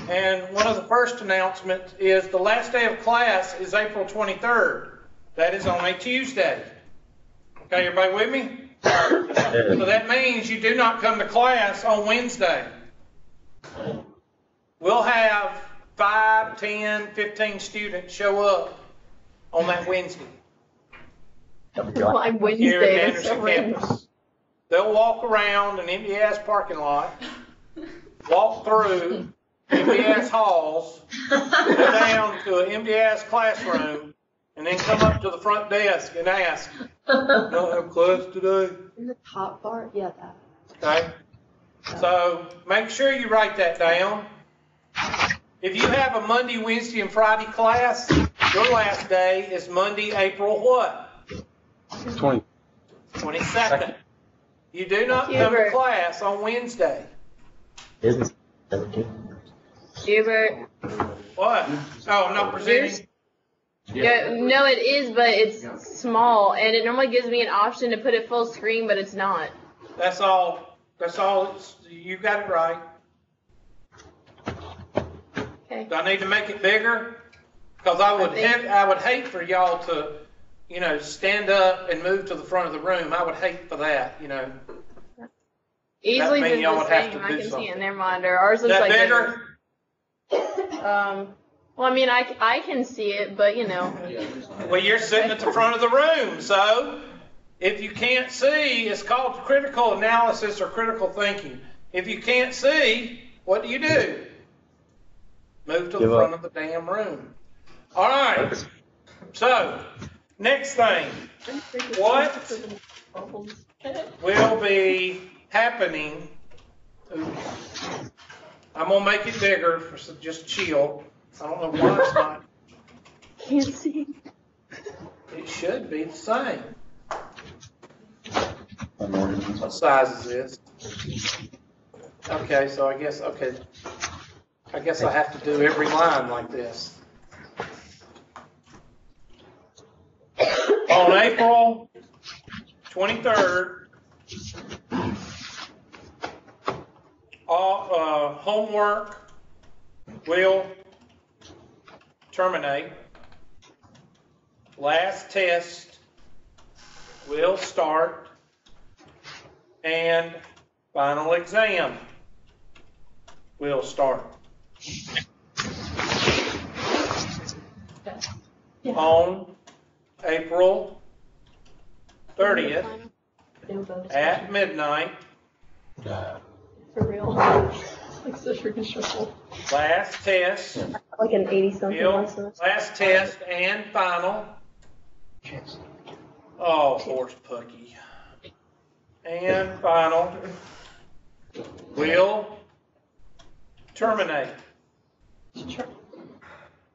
And one of the first announcements is the last day of class is April 23rd. That is on a Tuesday. Okay, everybody with me? So that means you do not come to class on Wednesday. We'll have 5, 10, 15 students show up on that Wednesday. My Wednesday Here at is Anderson so campus. They'll walk around an empty-ass parking lot, walk through empty-ass halls, go down to an empty-ass classroom, and then come up to the front desk and ask, "Don't have class today?" In the top part? Yeah, that. Okay? So make sure you write that down. If you have a Monday, Wednesday, and Friday class, your last day is Monday, April what? 22nd. You do not come to class on Wednesday. Business. Hubert. What? Oh, I'm not presenting. Yeah, no, it is, but it's small, and it normally gives me an option to put it full screen, but it's not. That's all. That's all. You got it right. Okay. Do I need to make it bigger? Because I would hate for y'all to, stand up and move to the front of the room. I would hate for that, Easily That mean just y'all the would have same. to I do can see something. it. Never mind. Ours looks That like bigger? Well, I mean, I can see it, but Well, you're sitting at the front of the room, so if you can't see, it's called critical analysis or critical thinking. If you can't see, what do? Move to the front of the damn room. All right. So, next thing. What will be happening? I'm going to make it bigger for just chill. I don't know why it's not. Can't see. It should be the same. What size is this? Okay, so I guess I have to do every line like this. On April 23rd, homework will terminate. Last test will start, and final exam will start. On April 30th at midnight. For real. Like so stressful. Last test. Like an 80-something. Last test and final. Oh, horse Pucky. And final will terminate.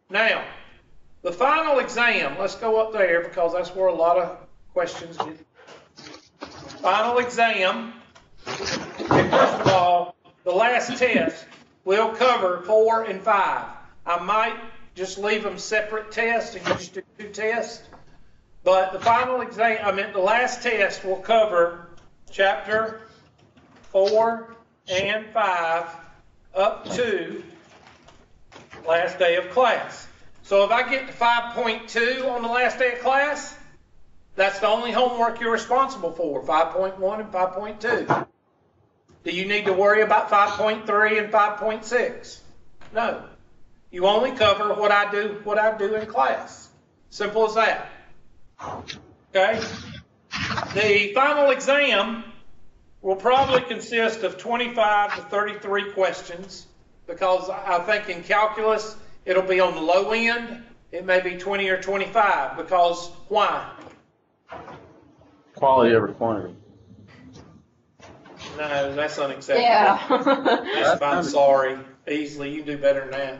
Now, the final exam, let's go up there because that's where a lot of questions get. Final exam, and first of all, the last test will cover 4 and 5. I might just leave them separate tests and you just do 2 tests. But the final exam, the last test will cover chapter 4 and 5 up to last day of class. So if I get to 5.2 on the last day of class, that's the only homework you're responsible for, 5.1 and 5.2. Do you need to worry about 5.3 and 5.6? No. You only cover what I do in class. Simple as that. Okay? The final exam will probably consist of 25 to 33 questions because I think in calculus it'll be on the low end. It may be 20 or 25 because why? Quality over quantity. No, that's unacceptable. Yeah. I'm sorry. Easily, you can do better than that.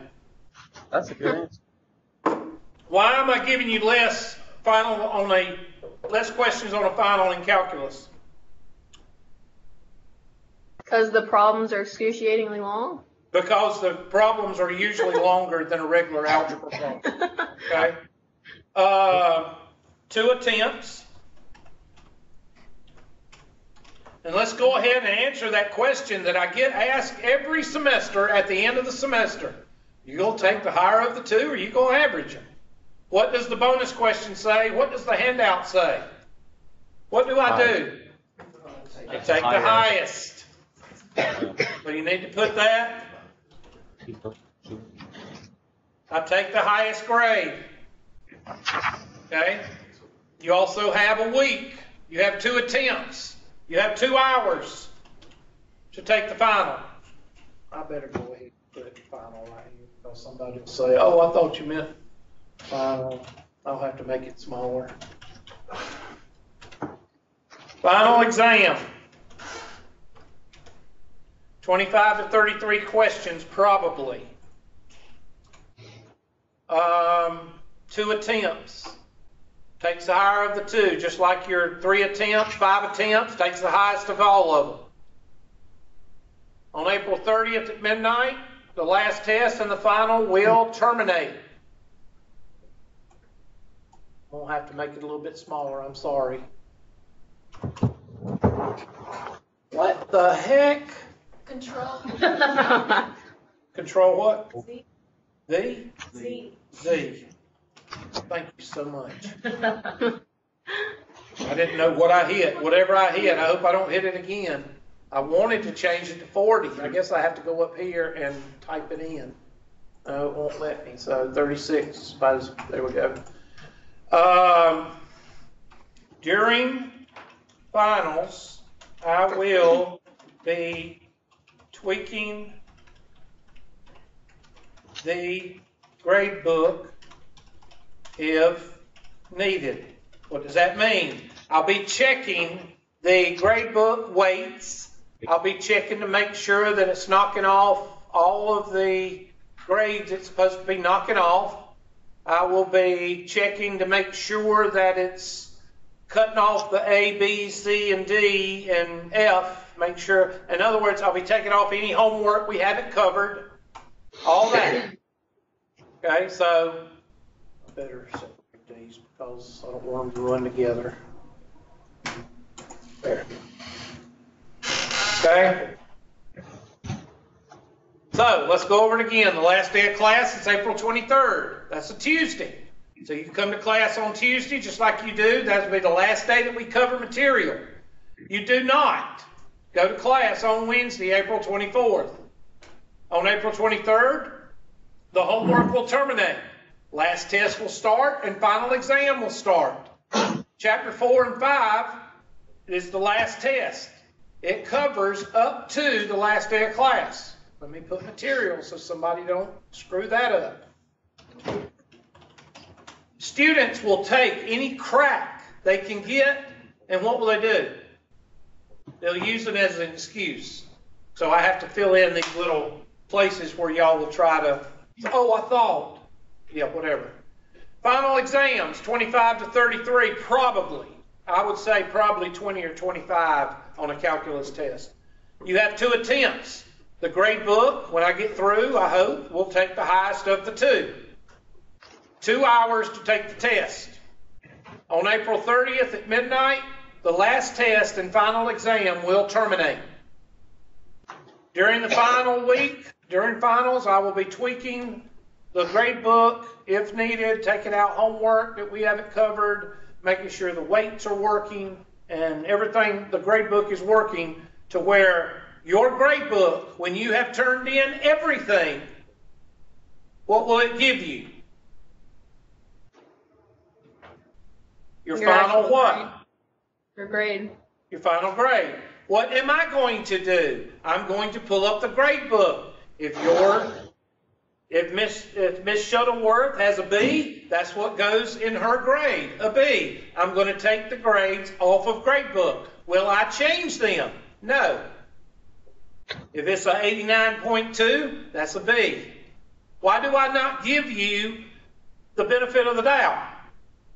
That's a good answer. Why am I giving you less questions on a final in calculus? Because the problems are excruciatingly long? Because the problems are usually longer than a regular algebra problem. Okay? 2 attempts. And let's go ahead and answer that question that I get asked every semester at the end of the semester. You going to take the higher of the two, or you going to average them? What does the bonus question say? What does the handout say? What do I do? I take the highest. Where you need to put that? I take the highest grade. Okay? You also have a week. You have 2 attempts. You have 2 hours to take the final. I better go ahead and put the final right here, because somebody will say, oh, I thought you meant final. I'll have to make it smaller. Final exam. 25 to 33 questions, probably. 2 attempts. Takes the higher of the 2, just like your 3 attempts, 5 attempts, takes the highest of all of them. On April 30th at midnight, the last test and the final will terminate. I'll have to make it a little bit smaller, I'm sorry. What the heck? Control. Control what? Z. V? Z. Z. Thank you so much. I didn't know what I hit. Whatever I hit, I hope I don't hit it again. I wanted to change it to 40. I guess I have to go up here and type it in. No, it won't let me. So 36. There we go. During finals, I will be tweaking the gradebook if needed. What does that mean? I'll be checking the gradebook weights. I'll be checking to make sure that it's knocking off all of the grades it's supposed to be knocking off. I will be checking to make sure that it's cutting off the A, B, C, and D, and F. Make sure, in other words, I'll be taking off any homework we haven't covered. All that. Okay, so I better separate these because I don't want them to run together. There. Okay. So let's go over it again. The last day of class is April 23rd. That's a Tuesday. So you come to class on Tuesday just like you do. That will be the last day that we cover material. You do not go to class on Wednesday, April 24th. On April 23rd, the homework will terminate. Last test will start and final exam will start. Chapter 4 and 5 is the last test. It covers up to the last day of class. Let me put material so somebody don't screw that up. Students will take any crack they can get, and what will they do? They'll use it as an excuse. So I have to fill in these little places where y'all will try to, oh, I thought. Yeah, whatever. Final exams, 25 to 33, probably. I would say probably 20 or 25 on a calculus test. You have 2 attempts. The gradebook, when I get through, I hope, will take the highest of the 2. 2 hours to take the test. On April 30th at midnight, the last test and final exam will terminate. During the final week, during finals, I will be tweaking the gradebook if needed, taking out homework that we haven't covered, making sure the weights are working and everything, the gradebook is working to where your gradebook, when you have turned in everything, what will it give you? Your final what? Grade. Your grade. Your final grade. What am I going to do? I'm going to pull up the gradebook. If Miss Shuttleworth has a B, that's what goes in her grade, a B. I'm going to take the grades off of gradebook. Will I change them? No. If it's an 89.2, that's a B. Why do I not give you the benefit of the doubt?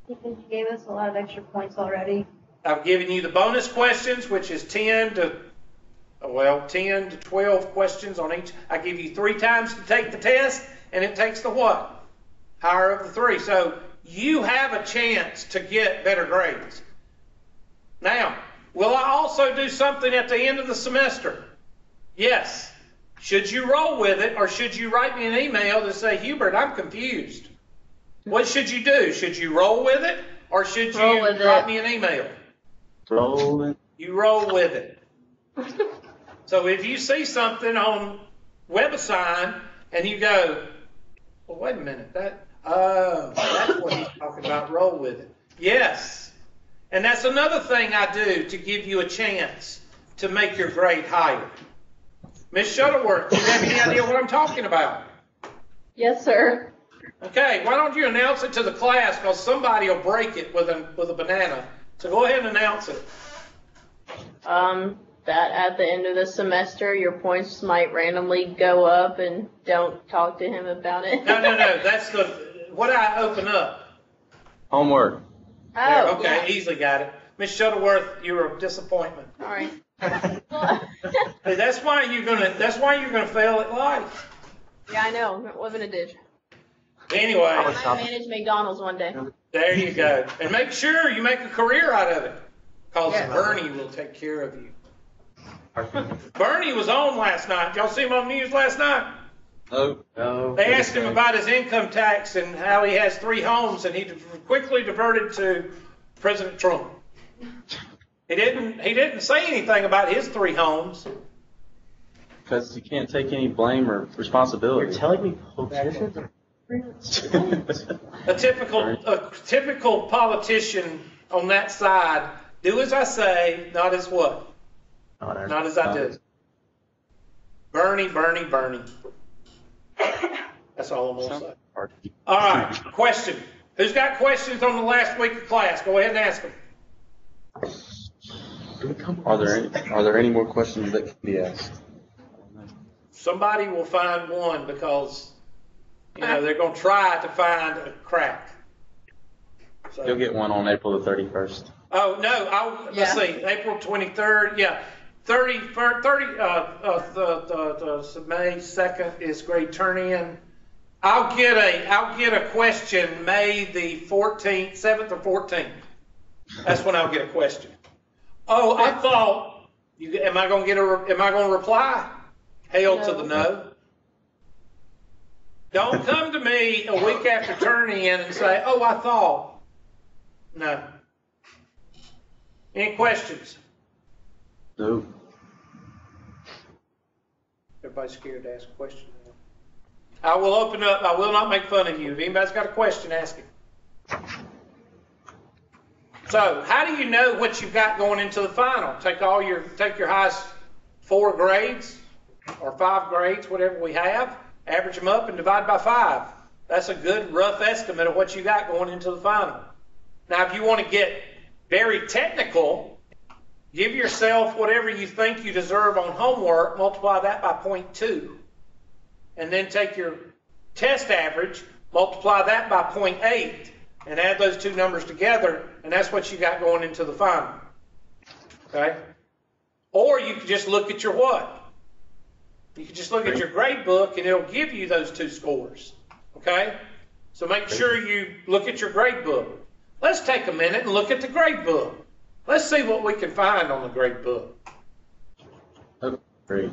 Because you gave us a lot of extra points already. I've given you the bonus questions, which is 10 to 12 questions on each. I give you 3 times to take the test, and it takes the what? Higher of the 3. So you have a chance to get better grades. Now, Will I also do something at the end of the semester? Yes. Should you roll with it, or should you write me an email to say, Hubert, I'm confused? What should you do? Should you roll with it, or should you write me an email? Roll it. You roll with it. So if you see something on WebAssign and you go, well, wait a minute, that's what he's talking about, roll with it. Yes. And that's another thing I do to give you a chance to make your grade higher. Miss Shuttleworth, do you have any idea what I'm talking about? Yes, sir. Okay, why don't you announce it to the class, because somebody will break it with a banana. So go ahead and announce it. That at the end of the semester, your points might randomly go up, and don't talk to him about it. No. That's what I open up. Homework. Oh, There, okay, yeah. easily got it. Miss Shuttleworth, you're a disappointment. All right. Hey, that's why you're gonna fail at life. Yeah, I know. Live in a ditch. Anyway, I might manage McDonald's one day. there you go. And make sure you make a career out of it, because Yeah. Bernie will take care of you. Bernie was on last night. Y'all see him on the news last night? No. They asked him about his income tax and how he has 3 homes, and he quickly diverted to President Trump. He didn't say anything about his 3 homes. Because you can't take any blame or responsibility. You're telling me politicians are A typical politician on that side, do as I say, not as what? Not as I do. Bernie. That's all I'm going to say. All right, question. Who's got questions on the last week of class? Go ahead and ask them. Are there any more questions that can be asked? Somebody will find one, because they're going to try to find a crack. So, You'll get one on April the 31st. oh no, let's see, April 23rd. Yeah, 30. May 2nd is grade turn-in. I'll get a question May the 14th, 7th or 14th. That's when I'll get a question. Oh, I thought, am I going to reply? Hail to the no. Don't come to me a week after turning in and say, oh, I thought. No. Any questions? No. Everybody's scared to ask a question. I will open up. I will not make fun of you. If anybody's got a question, ask it. So, how do you know what you've got going into the final? Take your highest 4 grades or 5 grades, whatever we have, average them up and divide by 5. That's a good rough estimate of what you got going into the final. Now, if you want to get very technical, give yourself whatever you think you deserve on homework, multiply that by 0.2, and then take your test average, multiply that by 0.8, and add those 2 numbers together, and that's what you got going into the final. Okay? Or you can just look at your what? You can just look at your grade book, and it'll give you those 2 scores. Okay? So make sure you look at your grade book. Let's take a minute and look at the grade book. Let's see what we can find on the grade book. Great.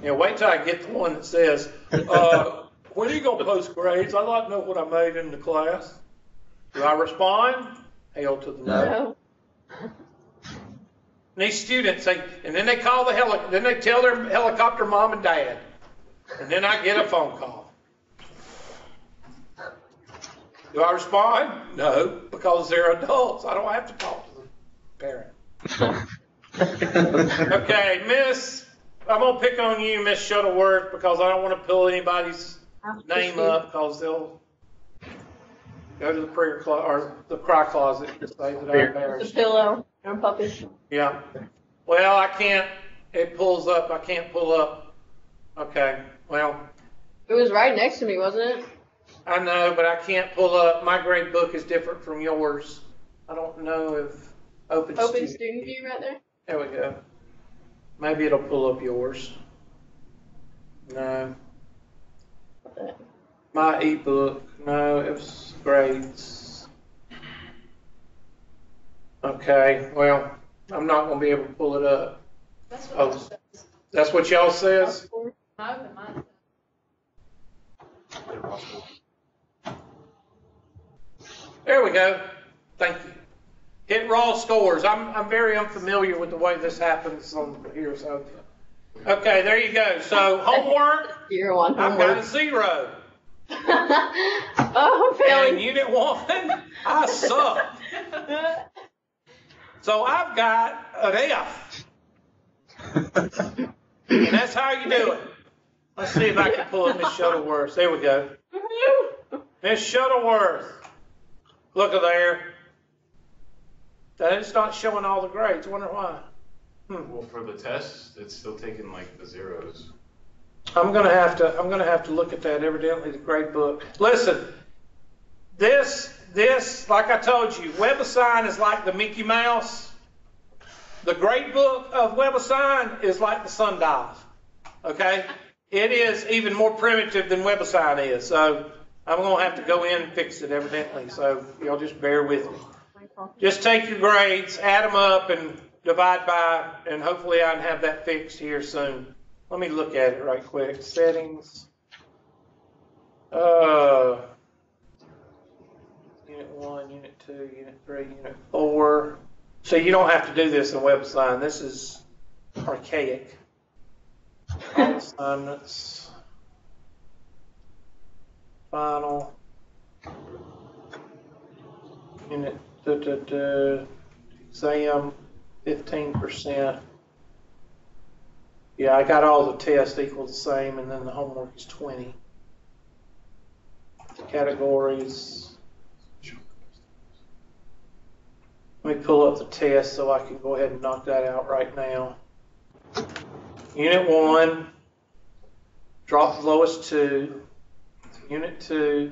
Wait till I get the one that says, when are you going to post grades? I'd like to know what I made in the class. Do I respond? Hail to the no. No. And these students, and then they call then they tell their helicopter mom and dad. And then I get a phone call. Do I respond? No, because they're adults. I don't have to talk to the parent. Okay, Miss, I'm going to pick on you, Miss Shuttleworth, because I don't want to pull anybody's name up, because they'll go to the prayer closet or the cry closet and say that I'm The embarrassed. pillow. Our puppy. Yeah. Well, I can't. It pulls up. I can't pull up. Okay. Well, It was right next to me, wasn't it? I know, but I can't pull up. My grade book is different from yours. I don't know if Open Student View right there. There we go. Maybe it'll pull up yours. No. My ebook. No, it was grades. Okay, well, I'm not gonna be able to pull it up. That's Oh. what it says. That's what y'all says? I opened mine. There we go. Thank you. Hit raw scores. I'm very unfamiliar with the way this happens on here, so. Okay, there you go. So homework, Year one I've got a homework. 0. Oh, I'm And failing. unit 1, I suck. So I've got an F. And that's how you do it. Let's see if I can pull up Miss Shuttleworth. There we go. Miss Shuttleworth. Look at there. It's not showing all the grades. I wonder why. Well, for the test, it's still taking like the zeros. I'm gonna have to look at that. Evidently, the grade book. Listen, this, like I told you, WebAssign is like the Mickey Mouse. The grade book of WebAssign is like the sundial. Okay, it is even more primitive than WebAssign is. So I'm gonna have to go in and fix it, evidently. So y'all just bear with me. Just take your grades, add them up, and divide by, and hopefully I can have that fixed here soon. Let me look at it right quick. Settings. Unit 1, Unit 2, Unit 3, Unit 4. So you don't have to do this in WebAssign. This is archaic. All assignments. Final. Unit exam 15%. Yeah, I got all the tests equal the same, and then the homework is 20. Categories. Let me pull up the test so I can go ahead and knock that out right now. Unit 1, drop the lowest 2. Unit 2,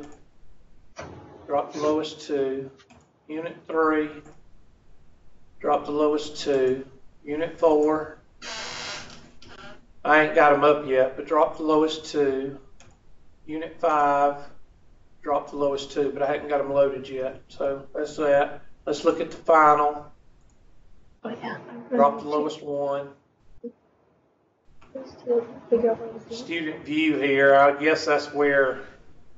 drop the lowest 2. Unit 3, drop the lowest 2. Unit 4, I ain't got them up yet, but drop the lowest 2. Unit 5, drop the lowest 2, but I hadn't got them loaded yet. So that's that. Let's look at the final. Oh, yeah. Drop the lowest 1. Student view here. I guess that's where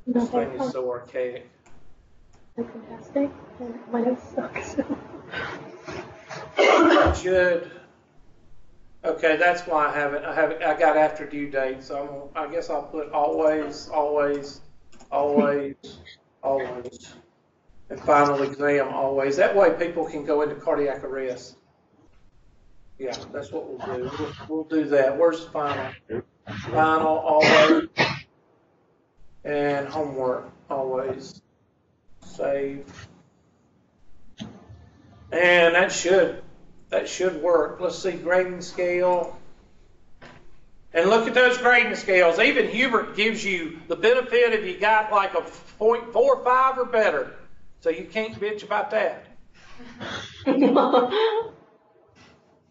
this thing is so archaic. Fantastic. Mine sucks. Should. Okay, that's why I got after due date. So I guess I'll put always, always, always, always, and final exam always. That way people can go into cardiac arrest. Yeah, that's what we'll do. We'll do that. Where's the final? Final always, and homework always. Save. And that should work. Let's see, grading scale. And look at those grading scales. Even Hubert gives you the benefit if you got like a 0.45 or better. So you can't bitch about that.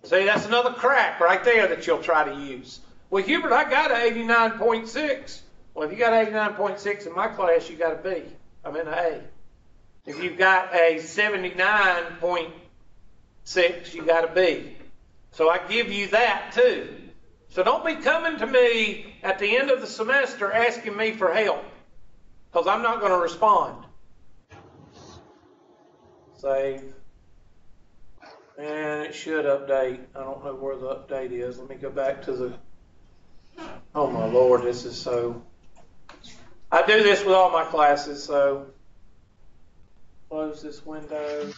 See, that's another crack right there that you'll try to use. Well, Hubert, I got an 89.6. Well, if you got 89.6 in my class, you got a B. I'm in an A. If you've got a 79.6, you got a B. So I give you that too. So don't be coming to me at the end of the semester asking me for help, because I'm not going to respond. Save. And it should update. I don't know where the update is. Let me go back to the, oh my Lord, this is so, I do this with all my classes, so close this window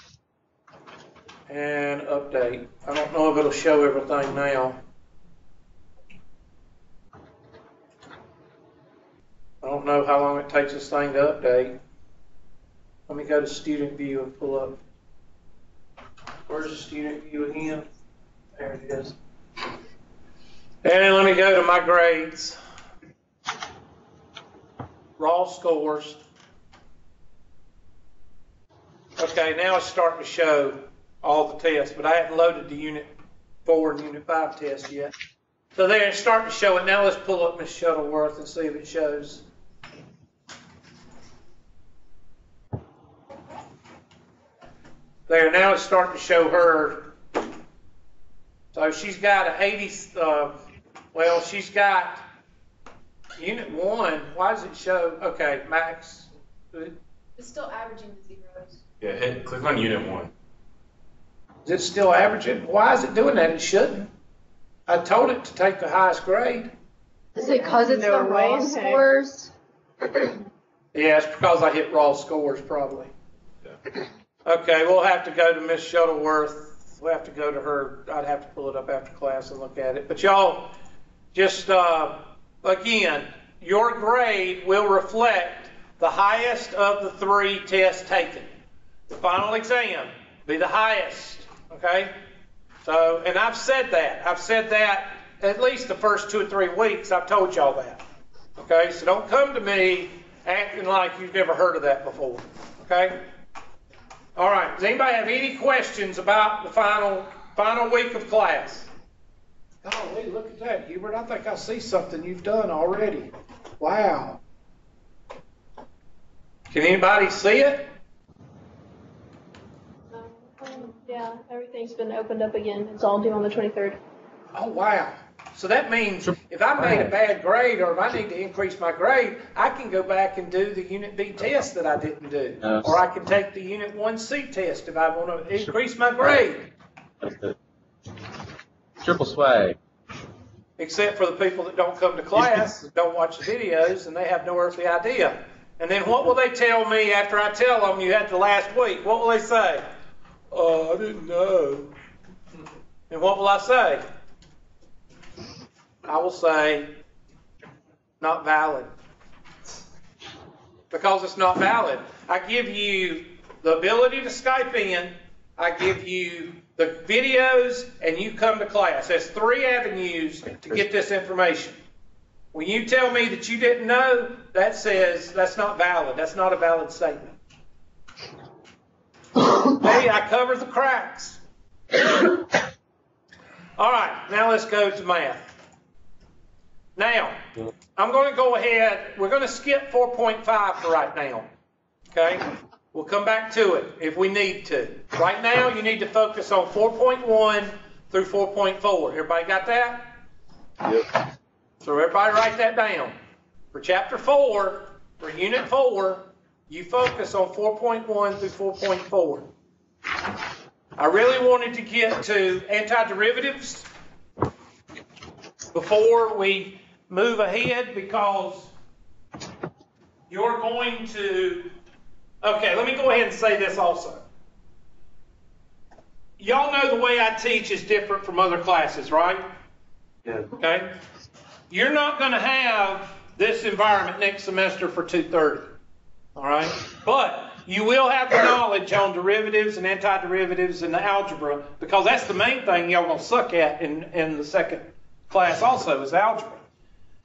and update. I don't know if it'll show everything now. I don't know how long it takes this thing to update. Let me go to student view and pull up. Where's the student view again? There it is. And let me go to my grades. Raw scores. Okay, now it's starting to show all the tests, but I hadn't loaded the Unit 4 and Unit 5 tests yet. So there, it's starting to show it. Now let's pull up Miss Shuttleworth and see if it shows. There, now it's starting to show her. So she's got an 80, well, she's got Unit 1. Why does it show, okay, max? It's still averaging the zeros. Yeah, click on Unit 1. Is it still averaging? Why is it doing that? It shouldn't. I told it to take the highest grade. Is it because it's No the raw way. scores? Yeah, it's because I hit raw scores probably. Yeah. Okay, we'll have to go to Miss Shuttleworth. We'll have to go to her. I'd have to pull it up after class and look at it. But y'all, just again, your grade will reflect the highest of the 3 tests taken. The final exam be the highest, okay? So, and I've said that. I've said that at least the first 2 or 3 weeks. I've told y'all that, okay? So don't come to me acting like you've never heard of that before, okay? All right, does anybody have any questions about the final week of class? Golly, look at that, Hubert. I think I see something you've done already. Wow. Can anybody see it? Yeah, everything's been opened up again. It's all due on the 23rd. Oh, wow. So that means if I made a bad grade or if I need to increase my grade, I can go back and do the Unit B test that I didn't do. No. Or I can take the Unit 1C test if I want to increase my grade. That's it. Triple swag. Except for the people that don't come to class, don't watch the videos, and they have no earthly idea. And then what will they tell me after I tell them you had the last week? What will they say? Oh, I didn't know. And what will I say? I will say, not valid. Because it's not valid. I give you the ability to Skype in, I give you the videos, and you come to class. There's 3 avenues to get this information. When you tell me that you didn't know, that says that's not valid. That's not a valid statement. Hey, I covered the cracks. All right, now let's go to math. Now, I'm going to go ahead. We're going to skip 4.5 for right now. Okay? We'll come back to it if we need to. Right now, you need to focus on 4.1 through 4.4. Everybody got that? Yep. So everybody write that down. For Chapter 4, for Unit 4, you focus on 4.1 through 4.4. I really wanted to get to antiderivatives before we move ahead because you're going to... Okay, let me go ahead and say this also. Y'all know the way I teach is different from other classes, right? Yeah. Okay? You're not going to have this environment next semester for 230. All right? But you will have the knowledge on derivatives and antiderivatives and the algebra because that's the main thing y'all going to suck at in the second class also is algebra.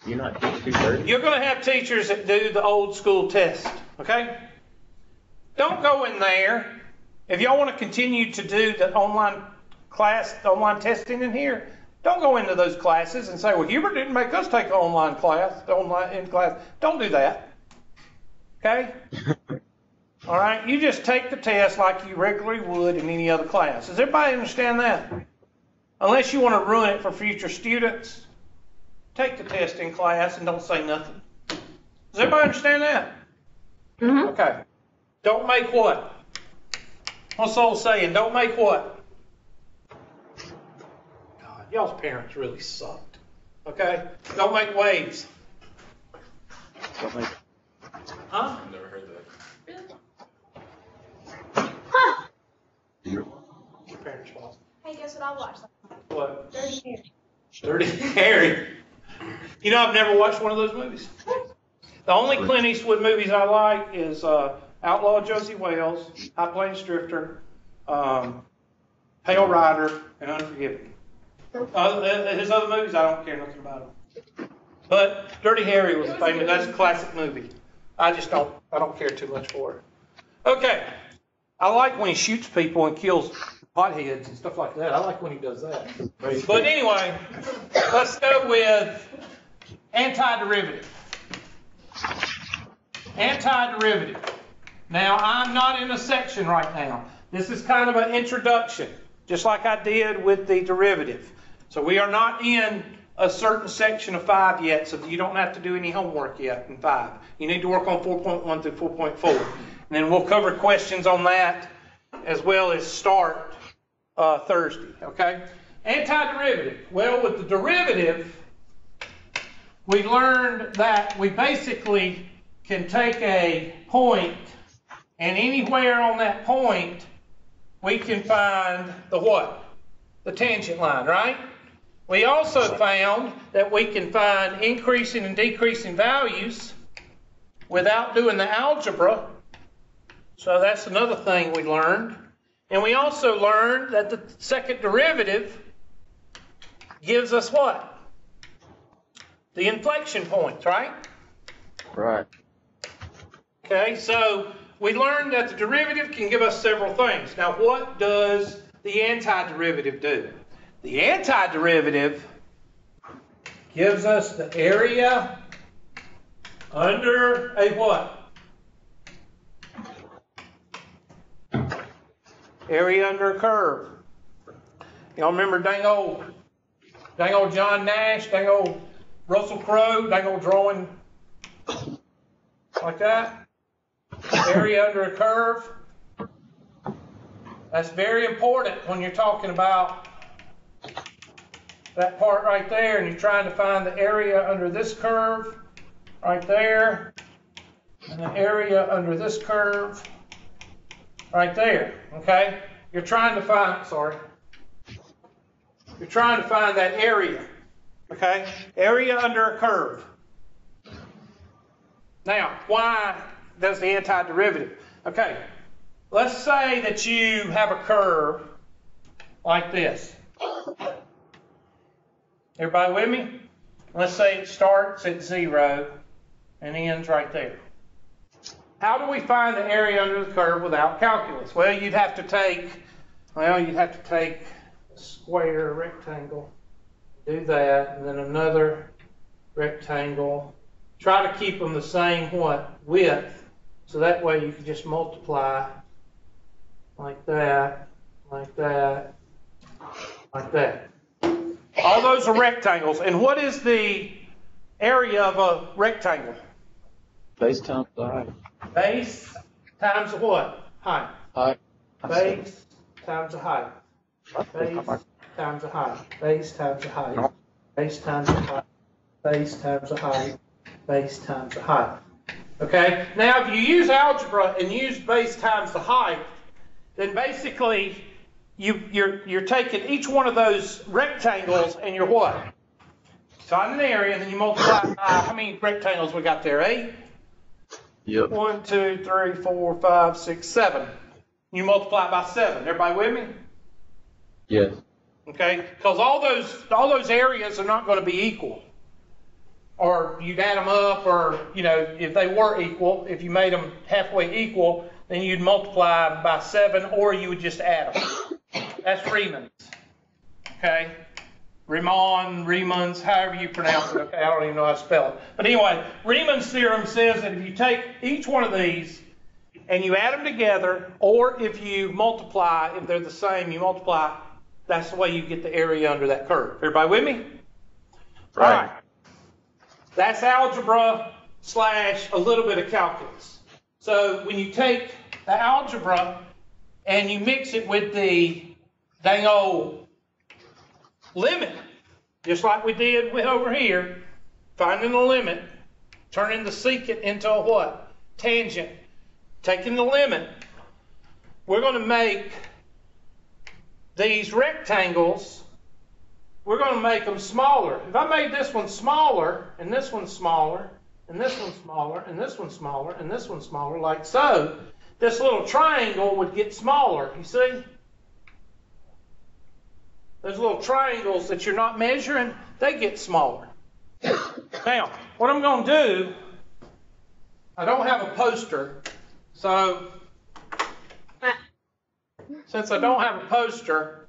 You're not teaching 230? You're going to have teachers that do the old school test. Okay? Don't go in there. If y'all want to continue to do the online class, the online testing in here, don't go into those classes and say, well, Hubert didn't make us take an online class, in class. Don't do that. Okay? All right? You just take the test like you regularly would in any other class. Does everybody understand that? Unless you want to ruin it for future students, take the test in class and don't say nothing. Does everybody understand that? Mm-hmm. Okay. Don't make what? What's the old saying? Don't make what? God, y'all's parents really sucked. Okay? Don't make waves. Don't make Huh? I've never heard that. Huh. Your parents lost. Hey, guess what I watched? What? Dirty hair. Dirty Harry. You know, I've never watched one of those movies. The only Clint Eastwood movies I like is Outlaw Josie Wales, High Plains Drifter, Pale Rider, and Unforgiven. His other movies, I don't care nothing about them. But Dirty Harry was famous. That's a classic movie. I don't care too much for it. Okay. I like when he shoots people and kills potheads and stuff like that. I like when he does that. But anyway, let's go with antiderivative. Antiderivative. Now, I'm not in a section right now. This is kind of an introduction, just like I did with the derivative. So we are not in a certain section of 5 yet, so you don't have to do any homework yet in 5. You need to work on 4.1 through 4.4. And then we'll cover questions on that as well as start Thursday, okay? Antiderivative. Well, with the derivative, we learned that we basically can take a point, and anywhere on that point, we can find the what? The tangent line, right? We also found that we can find increasing and decreasing values without doing the algebra. So that's another thing we learned. And we also learned that the second derivative gives us what? The inflection points, right? Right. Okay, so we learned that the derivative can give us several things. Now, what does the antiderivative do? The antiderivative gives us the area under a what? Area under a curve. Y'all remember dang old John Nash, dang old Russell Crowe, dang old drawing like that? Area under a curve. That's very important when you're talking about that part right there and you're trying to find the area under this curve right there and the area under this curve right there, okay? You're trying to find that area, okay? Area under a curve. Now, why does the antiderivative? Okay, let's say that you have a curve like this. Everybody with me? Let's say it starts at 0 and ends right there. How do we find the area under the curve without calculus? Well, you'd have to take a square, a rectangle, do that, and then another rectangle. Try to keep them the same what? Width. So that way you can just multiply like that, like that, like that. All those are rectangles. And what is the area of a rectangle? Base times the height. Base times the what? Height. Height. Base times the height. Base times the height. Base times the height. Base times the height. Base times the height. Base times the height. Okay? Now, if you use algebra and use base times the height, then basically you're taking each one of those rectangles and you're what? Finding an area, and then you multiply by how many rectangles we got there? 8? Yep. 1, 2, 3, 4, 5, 6, 7. You multiply it by 7. Everybody with me? Yes. Okay? Because all those areas are not going to be equal. Or you'd add them up, or, if they were equal, if you made them halfway equal, then you'd multiply by 7, or you would just add them. That's Riemann's. Okay? Riemann's, however you pronounce it. Okay, I don't even know how to spell it. But anyway, Riemann's theorem says that if you take each one of these and you add them together, or if you multiply, if they're the same, you multiply, that's the way you get the area under that curve. Everybody with me? Right. All right. That's algebra / a little bit of calculus. So when you take the algebra and you mix it with the dang old limit, just like we did with over here, finding the limit, turning the secant into a what? Tangent. Taking the limit, we're going to make these rectangles, we're going to make them smaller. If I made this one smaller, and this one smaller, and this one smaller, and this one smaller, and this one smaller, like so, this little triangle would get smaller, you see? Those little triangles that you're not measuring, they get smaller. Now, what I'm going to do, I don't have a poster, so since I don't have a poster,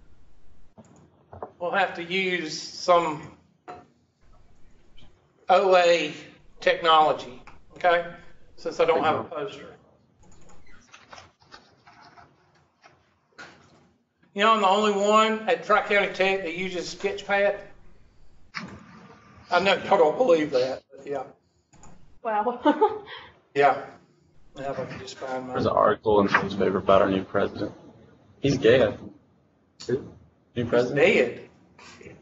we'll have to use some OA technology, okay? Since I don't have a poster. You know, I'm the only one at Tri-County Tech that uses Sketchpad. I know y'all don't believe that, but yeah. Wow. Yeah. Now if I can just find There's an mine. article in the newspaper about our new president. He's gay, I think. New It's president? dead.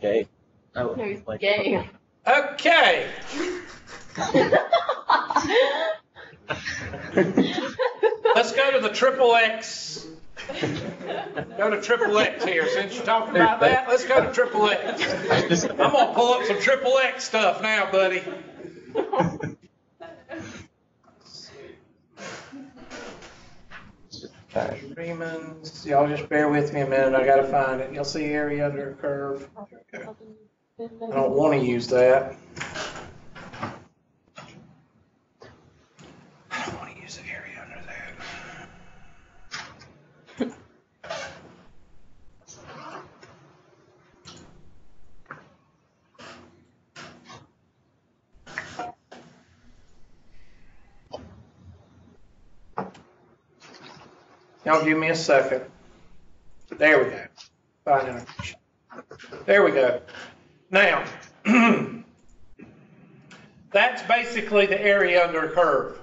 Gay. No, he's Like- gay. Okay. Let's go to the triple X. Go to triple X here. Since you're talking about that, let's go to triple X. I'm going to pull up some triple X stuff now, buddy. Riemanns. Y'all just bear with me a minute. I got to find it. You'll see area under a curve. Okay. I don't want to use that. I don't want to use the area under that. Y'all give me a second. There we go. Find integration. There we go. Now, that's basically the area under a curve.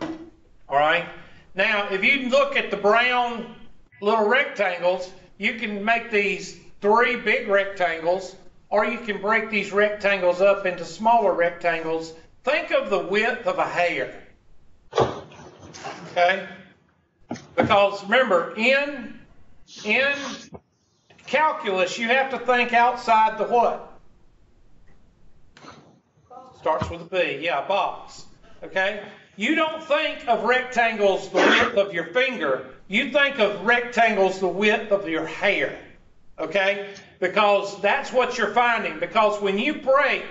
All right? Now, if you look at the brown little rectangles, you can make these 3 big rectangles, or you can break these rectangles up into smaller rectangles. Think of the width of a hair. Okay? Because remember, in calculus, you have to think outside the what? Starts with a B. Yeah, box. Okay? You don't think of rectangles the width of your finger. You think of rectangles the width of your hair. Okay? Because that's what you're finding. Because when you break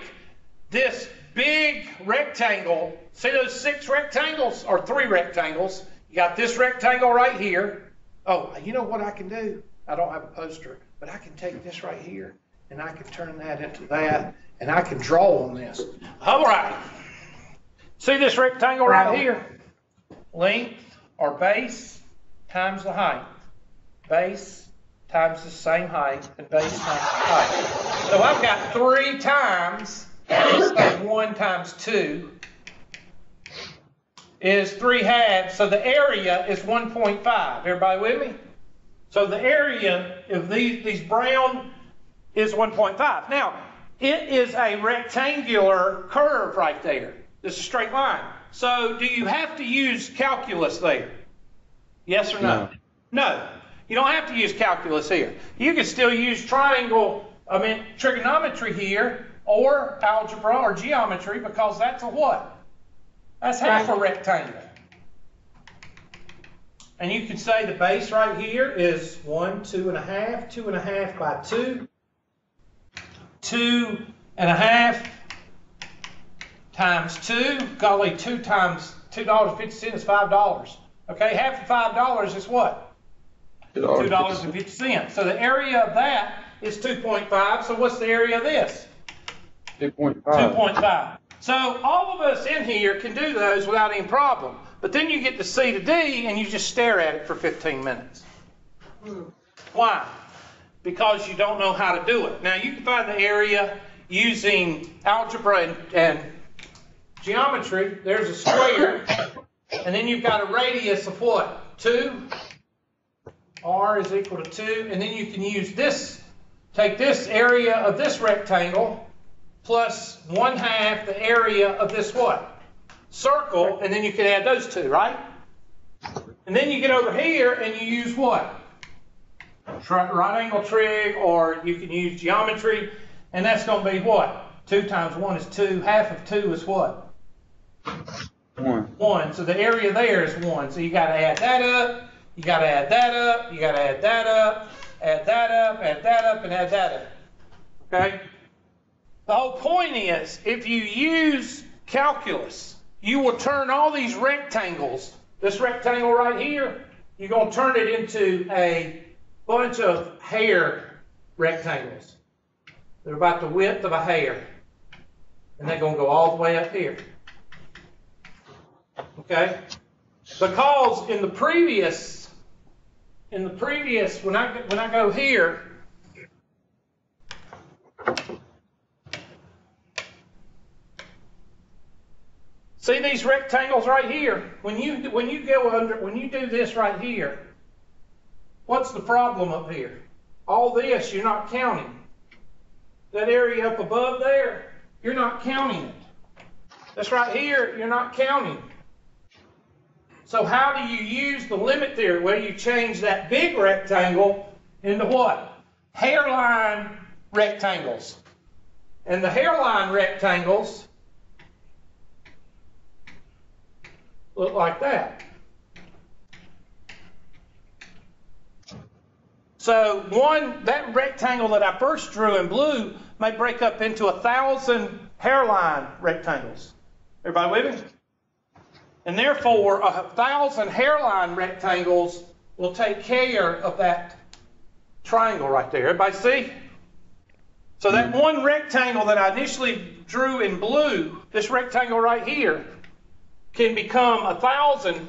this big rectangle, see those 6 rectangles or 3 rectangles? You got this rectangle right here. Oh, you know what I can do? I don't have a poster, but I can take this right here and I can turn that into that and I can draw on this. All right. See this rectangle right here? Length or base times the height. Base times the same height and base times the height. So I've got 3 times, let's say 1 times 2. Is 3/2, so the area is 1.5. Everybody with me? So the area of these brown is 1.5. Now, it is a rectangular curve right there. This is a straight line. So do you have to use calculus there? Yes or no? No. You don't have to use calculus here. You can still use trigonometry here, or algebra or geometry, because that's a what? That's half a rectangle. And you can say the base right here is 1, 2.5, 2.5 by 2, 2.5 times 2, golly, 2 times $2.50 is $5. Okay, half of $5 is what? $2.50. So the area of that is 2.5. So what's the area of this? 2.5. 2.5. So all of us in here can do those without any problem. But then you get to C to D and you just stare at it for 15 minutes. Why? Because you don't know how to do it. Now you can find the area using algebra and geometry. There's a square. And then you've got a radius of what? 2. R is equal to 2. And then you can use this. Take this area of this rectangle plus 1/2 the area of this what? Circle, and then you can add those 2, right? And then you get over here and you use what? Right angle trig, or you can use geometry, and that's going to be what? 2 times 1 is 2. Half of 2 is what? 1. So the area there is 1. So you got to add that up, you got to add that up, you got to add that up, add that up, add that up, and add that up. Okay? The whole point is, if you use calculus, you will turn all these rectangles, this rectangle right here, you're going to turn it into a bunch of hair rectangles. They're about the width of a hair. And they're going to go all the way up here. Okay? Because in the previous, when I go here, See these rectangles right here? When you do this right here, what's the problem up here? All this you're not counting. That area up above there, you're not counting it. This right here, you're not counting. So how do you use the limit theory? Well, you change that big rectangle into what? Hairline rectangles. And the hairline rectangles look like that. So that rectangle that I first drew in blue may break up into 1,000 hairline rectangles. Everybody with me? And therefore, 1,000 hairline rectangles will take care of that triangle right there. Everybody see? So that one rectangle that I initially drew in blue, this rectangle right here, can become 1,000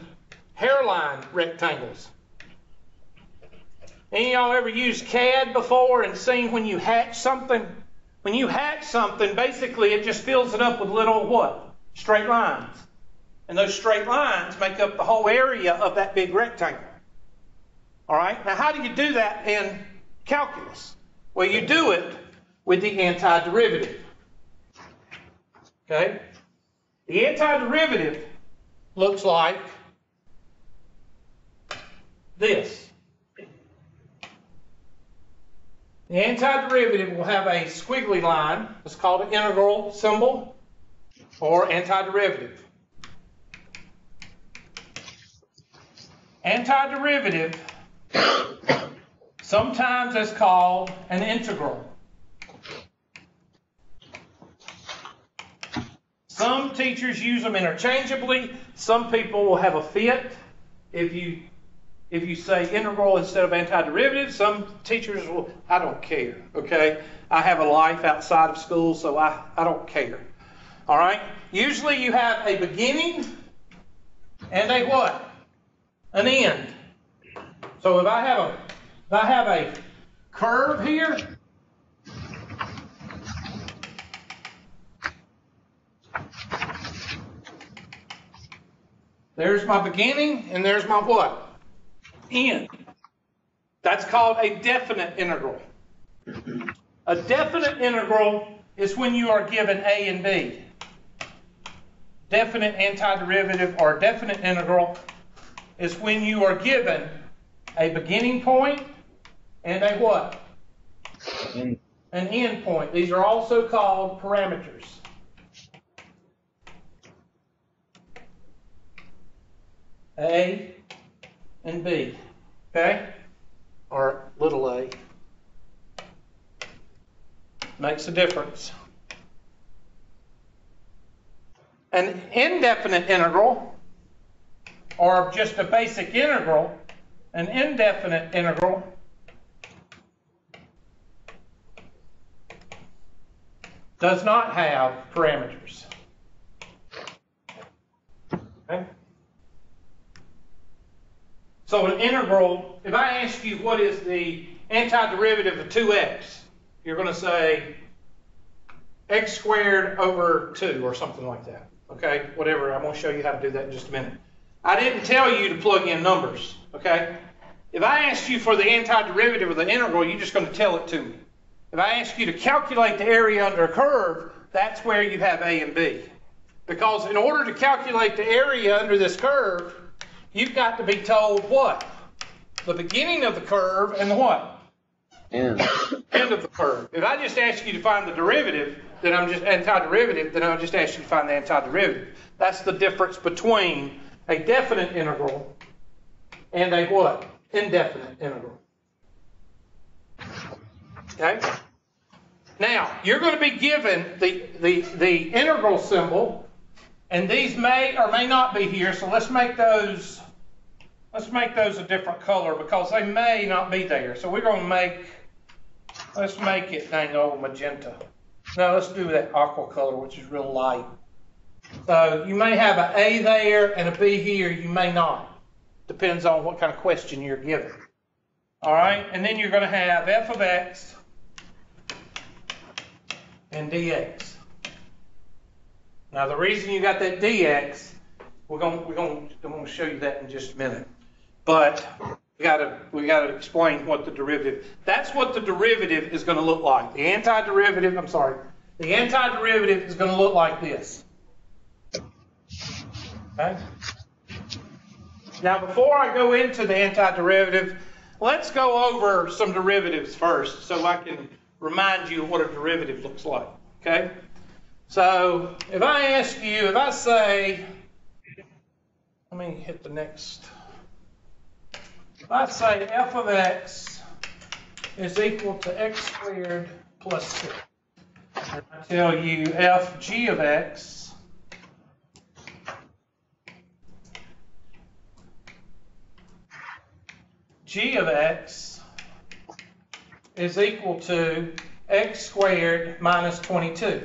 hairline rectangles. Any of y'all ever used CAD before and seen when you hatch something? When you hatch something, basically it just fills it up with little what? Straight lines. And those straight lines make up the whole area of that big rectangle. All right? Now, how do you do that in calculus? Well, you do it with the antiderivative. Okay? The antiderivative looks like this. The antiderivative will have a squiggly line. It's called an integral symbol or antiderivative. Antiderivative sometimes is called an integral. Some teachers use them interchangeably. Some people will have a fit if you say integral instead of antiderivative. Some teachers will, I don't care, okay? I have a life outside of school, so I don't care. All right? Usually you have a beginning and a what? An end. So if I have a curve here, there's my beginning and there's my what? End. That's called a definite integral. A definite integral is when you are given A and B. Definite antiderivative or definite integral is when you are given a beginning point and a what? An end point. These are also called parameters. A and B, okay? Or little a. Makes a difference. An indefinite integral, or just a basic integral, an indefinite integral does not have parameters. Okay? So an integral, if I ask you what is the antiderivative of 2x, you're going to say x squared over 2 or something like that. Okay? Whatever. I'm going to show you how to do that in just a minute. I didn't tell you to plug in numbers. Okay? If I asked you for the antiderivative of the integral, you're just going to tell it to me. If I ask you to calculate the area under a curve, that's where you have A and B. Because in order to calculate the area under this curve, you've got to be told what? The beginning of the curve and the what? End of the curve. If I just ask you to find the derivative, then I'm just antiderivative, then I'll just ask you to find the antiderivative. That's the difference between a definite integral and a what? Indefinite integral. Okay? Now, you're going to be given the integral symbol, and these may or may not be here, so let's make those a different color because they may not be there. So we're going to let's make it dang old magenta. No, let's do that aqua color, which is real light. So you may have an A there and a B here, you may not. Depends on what kind of question you're given. All right, and then you're going to have f of x and dx. Now the reason you got that dx, I'm gonna show you that in just a minute. But we gotta explain what the derivative. That's what the derivative is going to look like. The antiderivative is going to look like this. Okay. Now before I go into the antiderivative, let's go over some derivatives first, so I can remind you of what a derivative looks like. Okay. So if I say, let me hit the next. If I say f of x is equal to x squared plus 6, and I tell you f g of x is equal to x squared minus 22,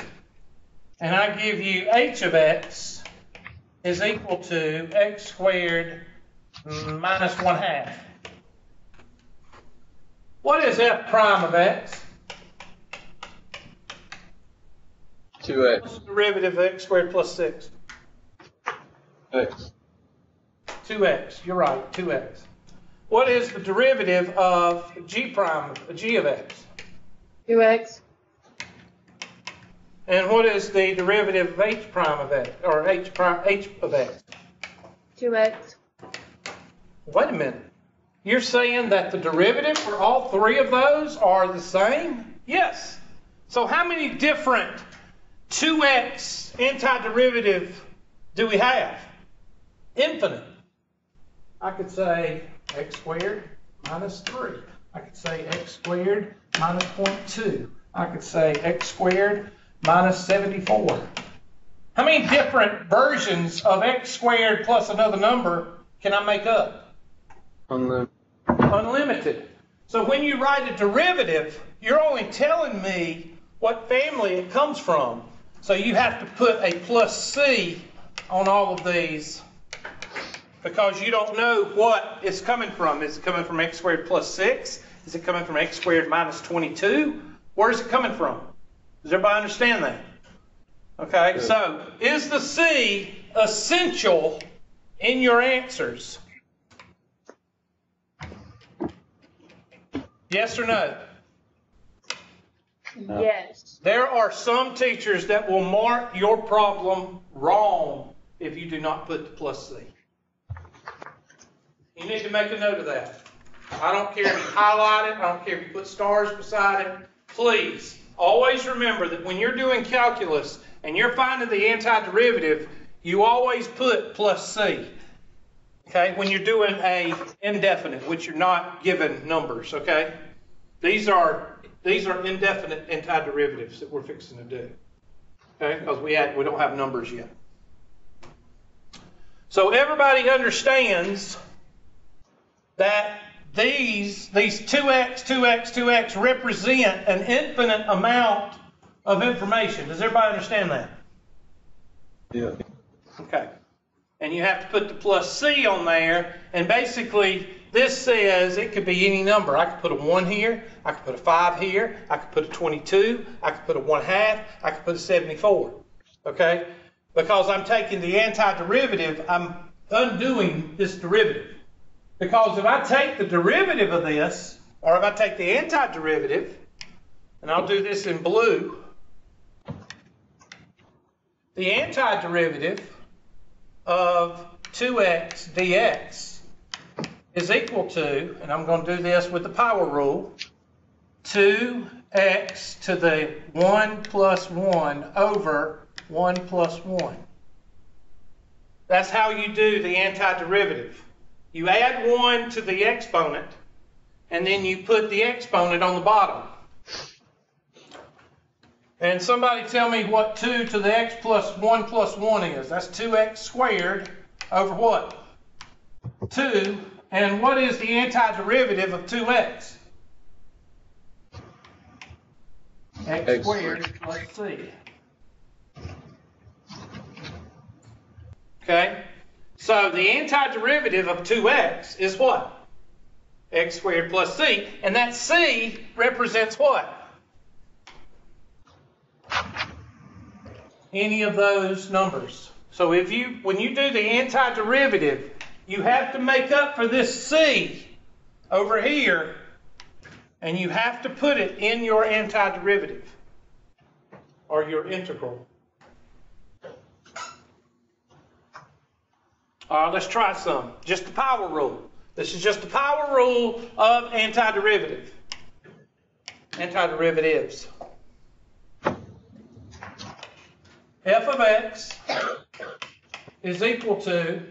and I give you h of x is equal to x squared minus 1/2. What is f prime of x? 2x. What's the derivative of x squared plus 6? X. 2x. You're right, 2x. What is the derivative of g of x? 2x. And what is the derivative of h prime of x, or h of x? 2x. Wait a minute. You're saying that the derivative for all three of those are the same? Yes. So how many different 2x antiderivative do we have? Infinite. I could say x squared minus 3. I could say x squared minus 0.2. I could say x squared minus 74. How many different versions of x squared plus another number can I make up? Unlimited. So when you write a derivative, you're only telling me what family it comes from. So you have to put a plus c on all of these because you don't know what it's coming from. Is it coming from x squared plus 6? Is it coming from x squared minus 22? Where is it coming from? Does everybody understand that? Okay, so is the c essential in your answers? Yes or no? Yes. There are some teachers that will mark your problem wrong if you do not put the plus C. You need to make a note of that. I don't care if you highlight it. I don't care if you put stars beside it. Please, always remember that when you're doing calculus and you're finding the antiderivative, you always put plus C. Okay, when you're doing a indefinite, which you're not given numbers, okay? These are indefinite antiderivatives that we're fixing to do. Okay, because we don't have numbers yet. So everybody understands that these 2x, 2x, 2x represent an infinite amount of information. Does everybody understand that? Yeah. Okay. And you have to put the plus C on there, and basically this says it could be any number. I could put a 1 here, I could put a 5 here, I could put a 22, I could put a 1/2, I could put a 74. Okay? Because I'm taking the antiderivative, I'm undoing this derivative. Because if I take the derivative of this, or if I take the antiderivative, and I'll do this in blue, the antiderivative of 2x dx is equal to, and I'm going to do this with the power rule, 2x to the 1 plus 1 over 1 plus 1. That's how you do the antiderivative. You add 1 to the exponent, and then you put the exponent on the bottom. And somebody tell me what 2 to the x plus 1 plus 1 is. That's 2x squared over what? 2. And what is the antiderivative of 2x? X squared plus c. Okay? So the antiderivative of 2x is what? X squared plus c. And that c represents what? any of those numbers. So when you do the antiderivative, you have to make up for this c over here, and you have to put it in your antiderivative or your integral. All right, let's try some. Just the power rule. This is just the power rule of antiderivative. Antiderivatives. F of x is equal to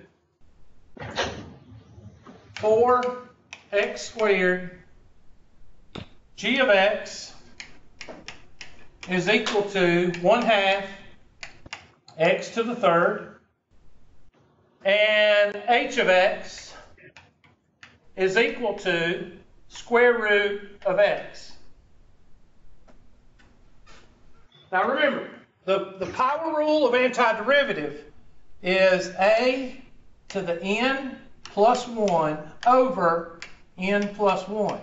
4x squared. G of x is equal to 1/2 x to the third. And h of x is equal to square root of x. Now remember, the power rule of antiderivative is a to the n plus 1 over n plus 1.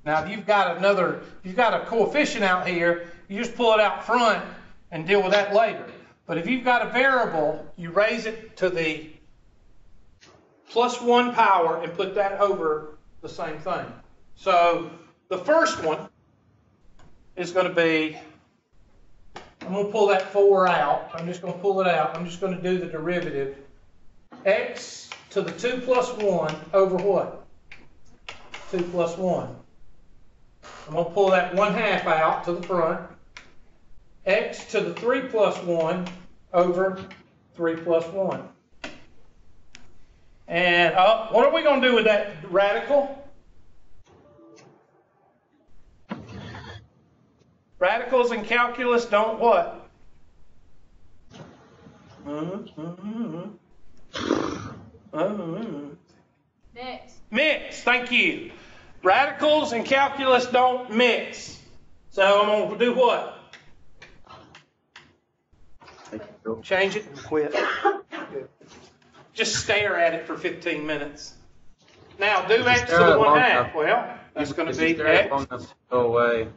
Now if you've got a coefficient out here, you just pull it out front and deal with that later. But if you've got a variable, you raise it to the plus 1 power and put that over the same thing. So the first one is going to be, I'm going to pull that 4 out. I'm just going to pull it out. I'm just going to do the derivative. X to the 2 plus 1 over what? 2 plus 1. I'm going to pull that 1/2 out to the front. X to the 3 plus 1 over 3 plus 1. And what are we going to do with that radical? Radicals in calculus don't what? Mix. Mix, thank you. Radicals in calculus don't mix. So I'm going to do what? Change it and quit. Good. Just stare at it for 15 minutes. Now do x to the 1/2. Well, that's going to be x. Long enough, it'll go away.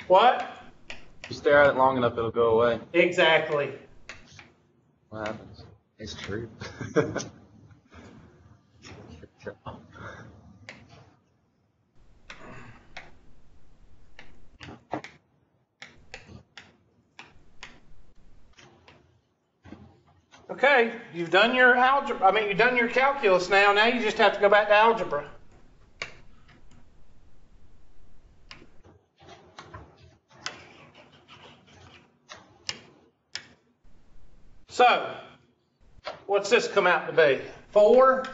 What? If you stare at it long enough, it'll go away. Exactly. What happens? It's true. Okay, you've done your algebra. You've done your calculus now. Now you just have to go back to algebra. So, what's this come out to be? 4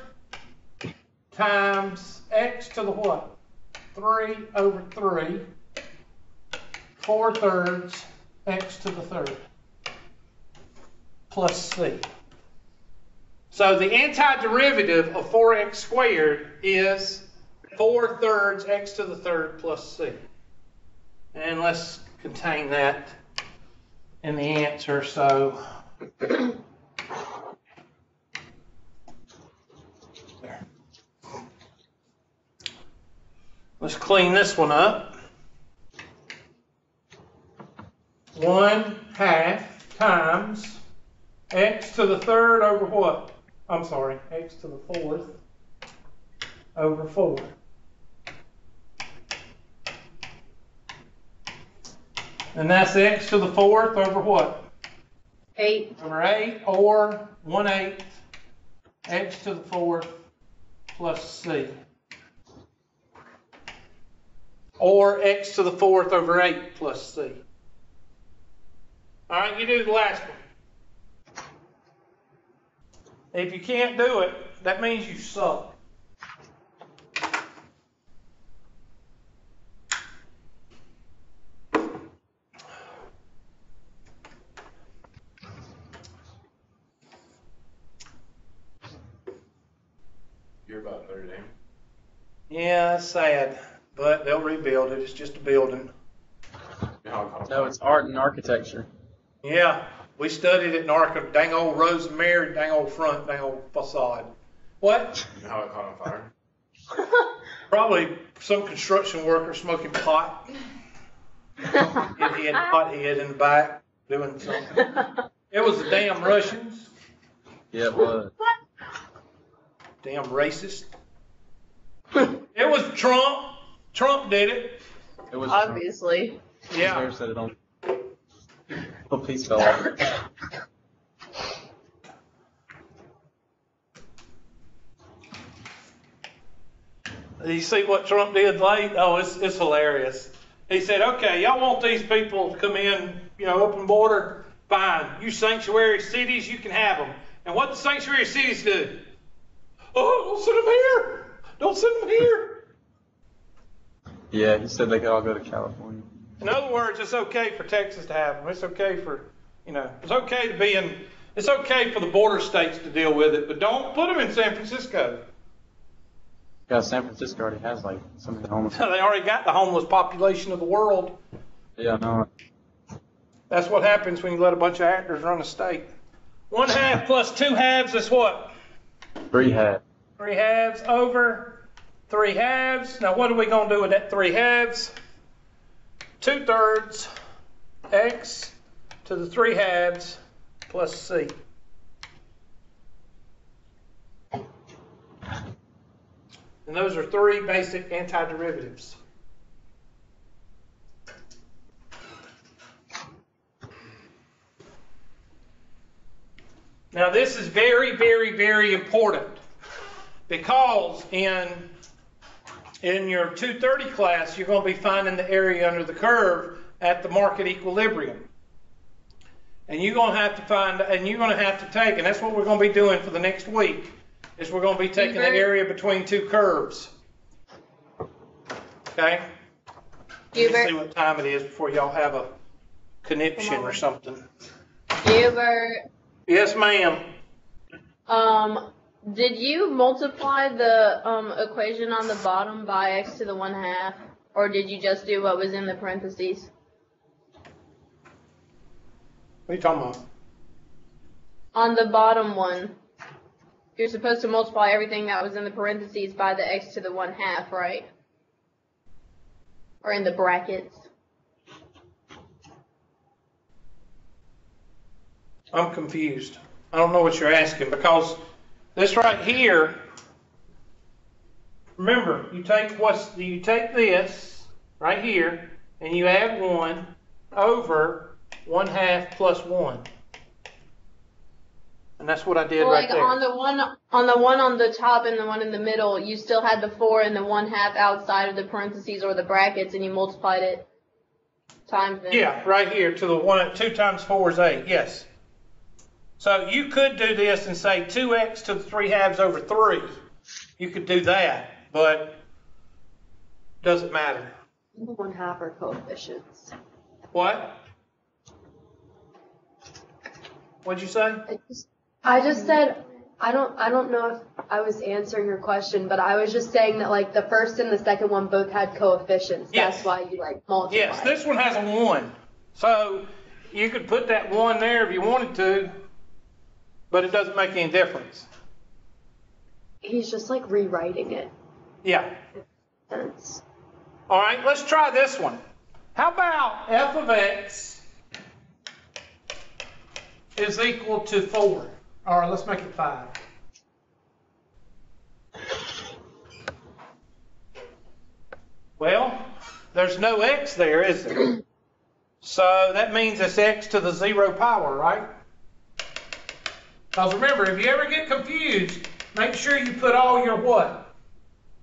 times x to the what? 3 over 3, 4/3 x to the third plus c. So the antiderivative of 4x squared is 4/3 x to the third plus c. And let's contain that in the answer. So there. Let's clean this one up. 1/2 times x to the third over what? I'm sorry, x to the fourth over 4. And that's x to the fourth over what? 8. Over 8, or 1/8 x to the fourth plus c. Or x to the fourth over 8 plus c. All right, you do the last one. If you can't do it, that means you suck. You're about Notre Dame. Yeah, that's sad, but they'll rebuild it. It's just a building. No, it's art and architecture. Yeah, we studied it in Arca. Dang old Rosemary, dang old front, dang old facade. What? You know how it caught on fire? Probably some construction worker smoking pot. If he had a pothead in the back doing something. It was the damn Russians. Yeah, it was. Damn racist. It was Trump. Trump did it. It was. Obviously. Yeah. Sarah said it on. The piece fell off. You see what Trump did late? Oh, it's hilarious. He said, okay, y'all want these people to come in, open border? Fine. You sanctuary cities, you can have them. And what the sanctuary cities do? Oh, don't send them here. Don't send them here. Yeah, he said they could all go to California. In other words, it's okay for Texas to have them. It's okay for, it's okay to be in, it's okay for the border states to deal with it, but don't put them in San Francisco. Yeah, San Francisco already has like some of the homeless. They already got the homeless population of the world. Yeah, no. That's what happens when you let a bunch of actors run a state. 1/2 plus 2 halves is what? 3 halves. 3 halves over 3 halves. Now what are we going to do with that 3 halves? 2/3 x to the 3 halves plus c. And those are 3 basic antiderivatives. Now this is very, very, very important because in your 230 class, you're going to be finding the area under the curve at the market equilibrium. And you're going to have to find, and you're going to have to take, and that's what we're going to be doing for the next week, is we're going to be taking the area between 2 curves. Okay? Let's see what time it is before y'all have a conniption or something. Hubert. Yes, ma'am. Did you multiply the equation on the bottom by x to the 1/2, or did you just do what was in the parentheses? What are you talking about? On the bottom one, you're supposed to multiply everything that was in the parentheses by the x to the 1/2, right? Or in the brackets. I'm confused. I don't know what you're asking because this right here, remember, you take this right here and you add 1 over 1/2 plus 1. And that's what I did right there. On the one on the top and the one in the middle, you still had the 4 and the 1/2 outside of the parentheses or the brackets, and you multiplied it times it. Yeah, right here to the 1. 2 times 4 is 8. Yes. So you could do this and say 2x to the 3 halves over 3. You could do that, but doesn't matter. 1/2 are coefficients. What? What'd you say? I just said, I don't know if I was answering your question, but I was just saying that like the first and the second one both had coefficients. Yes. That's why you like multiply. Yes, this one has a 1. So you could put that 1 there if you wanted to, but it doesn't make any difference. He's just like rewriting it. Yeah. Sense. All right, let's try this one. How about f of x is equal to 4? All right, let's make it 5. Well, there's no x there, is there? So that means it's x to the 0 power, right? Because remember, if you ever get confused, make sure you put all your what?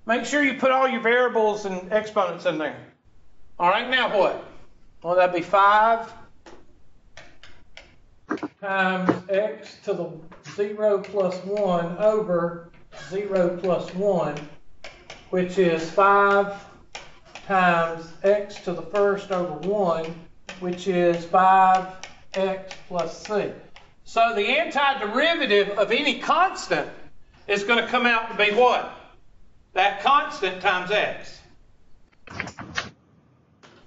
Make sure you put all your variables and exponents in there. All right, now what? Well, that'd be 5 times x to the 0 plus 1 over 0 plus 1, which is 5 times x to the first over 1, which is 5x plus c. So the antiderivative of any constant is going to come out to be what? That constant times x.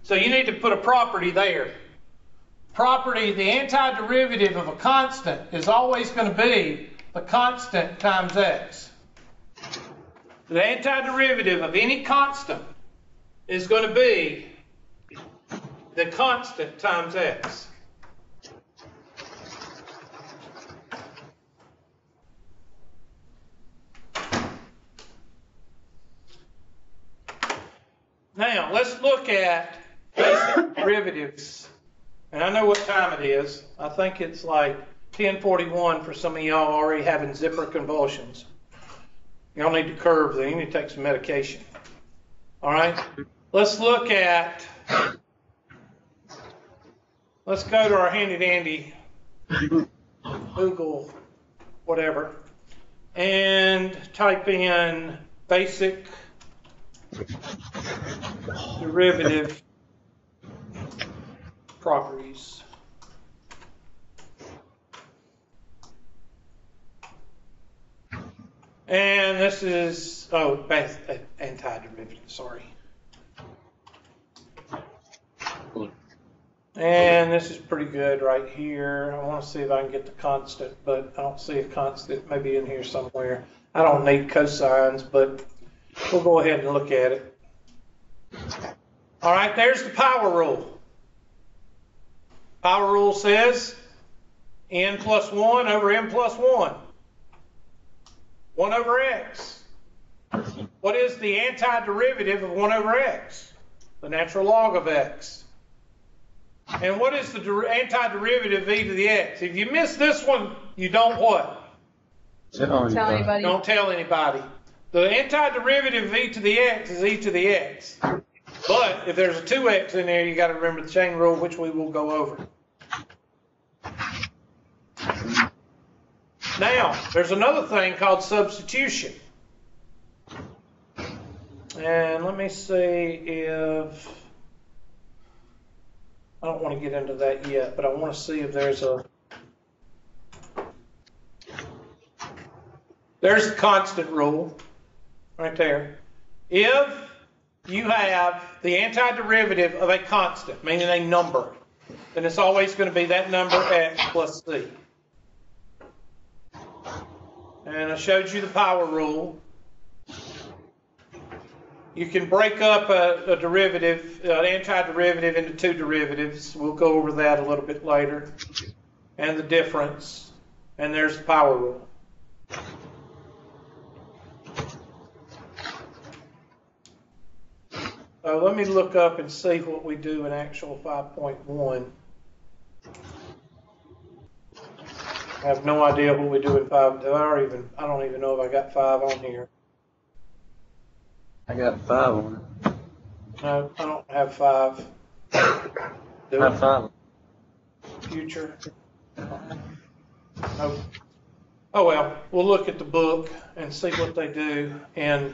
So you need to put a property there. Property, the antiderivative of a constant is always going to be the constant times x. The antiderivative of any constant is going to be the constant times x. Now, let's look at basic derivatives. And I know what time it is. I think it's like 10:41 for some of y'all already having zipper convulsions. Y'all need to curb them. You need to take some medication. All right? Let's go to our handy dandy Google, whatever, and type in basic derivative properties. And this is, antiderivative, sorry. And this is pretty good right here. I want to see if I can get the constant, but I don't see a constant, maybe in here somewhere. I don't need cosines, but we'll go ahead and look at it. All right, there's the power rule. Power rule says n plus 1 over m plus 1. 1 over x. What is the antiderivative of 1 over x? The natural log of x. And what is the antiderivative of e to the x? If you miss this one, you don't what? Tell anybody. Don't tell anybody. The antiderivative of e to the x is e to the x. But if there's a 2x in there, you got to remember the chain rule, which we will go over. Now, there's another thing called substitution. And let me see if... I don't want to get into that yet, but I want to see if there's a... There's the constant rule right there. If you have the antiderivative of a constant, meaning a number, then it's always going to be that number x plus c. And I showed you the power rule. You can break up a derivative, an antiderivative into two derivatives. We'll go over that a little bit later. And the difference. And there's the power rule. So let me look up and see what we do in actual 5.1. I have no idea what we do in 5. I don't even know if I got 5 on here. I got 5 on it. No, I don't have 5. Do I have it. 5. Future. No. Oh well, we'll look at the book and see what they do in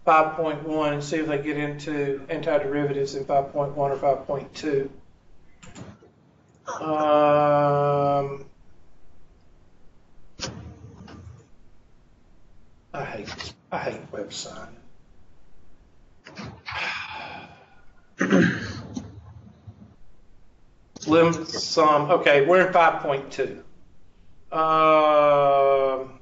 5.1 and see if they get into antiderivatives in 5.1 or 5.2. I hate website. Limit sum. Okay, we're in 5.2. Well,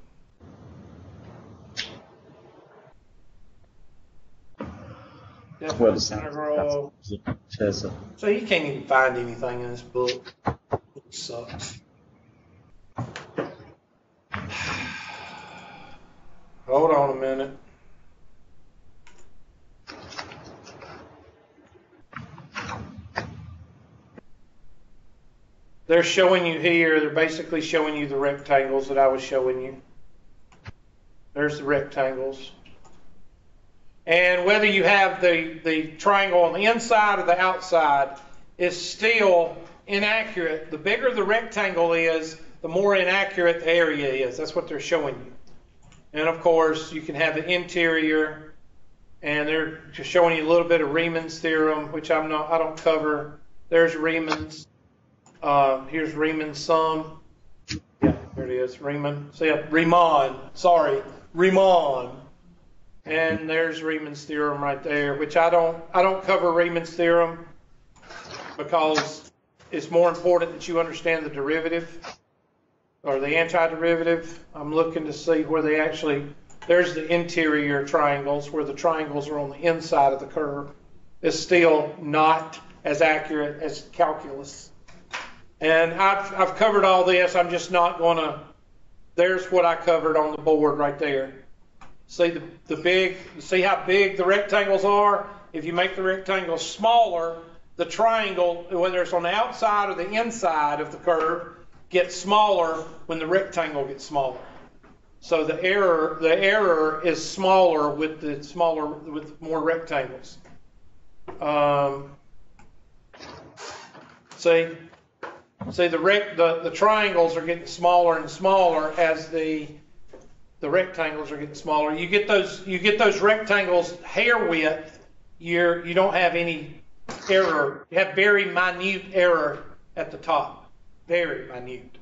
Integral. So you can't even find anything in this book. It sucks. Hold on a minute. They're showing you here, they're basically showing you the rectangles that I was showing you. There's the rectangles. And whether you have the triangle on the inside or the outside is still inaccurate. The bigger the rectangle is, the more inaccurate the area is. That's what they're showing you. And of course, you can have the interior, and they're just showing you a little bit of Riemann's theorem, which I don't cover. There's Riemann's. Here's Riemann's sum. Yeah, there it is, Riemann. So yeah, Riemann. And there's Riemann's theorem right there, which I don't cover Riemann's theorem because it's more important that you understand the derivative or the antiderivative. I'm looking to see where they actually, there's the interior triangles where the triangles are on the inside of the curve. It's still not as accurate as calculus. And I've covered all this. I'm just not going to, there's what I covered on the board right there. See see how big the rectangles are if you make the rectangle smaller, the triangle, whether it's on the outside or the inside of the curve, gets smaller when the rectangle gets smaller. So the error is smaller with more rectangles. See, the triangles are getting smaller and smaller as the rectangles are getting smaller. You get those rectangles hair width. You don't have any error. You have very minute error at the top, very minute.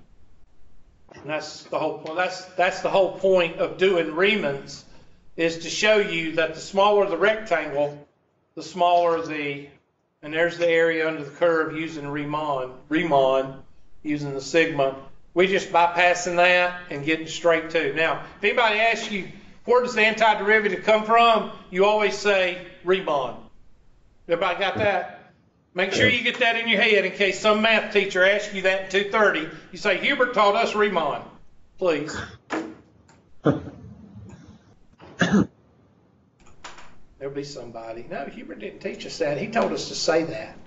And that's the whole point. That's the whole point of doing Riemann's, is to show you that the smaller the rectangle, the smaller and there's the area under the curve using Riemann, using the sigma. We just bypassing that and getting straight to. Now, if anybody asks you, where does the antiderivative come from? You always say Riemann. Everybody got that? Make sure you get that in your head in case some math teacher asks you that at 2:30. You say, Hubert taught us Riemann, please. There'll be somebody. No, Hubert didn't teach us that. He told us to say that.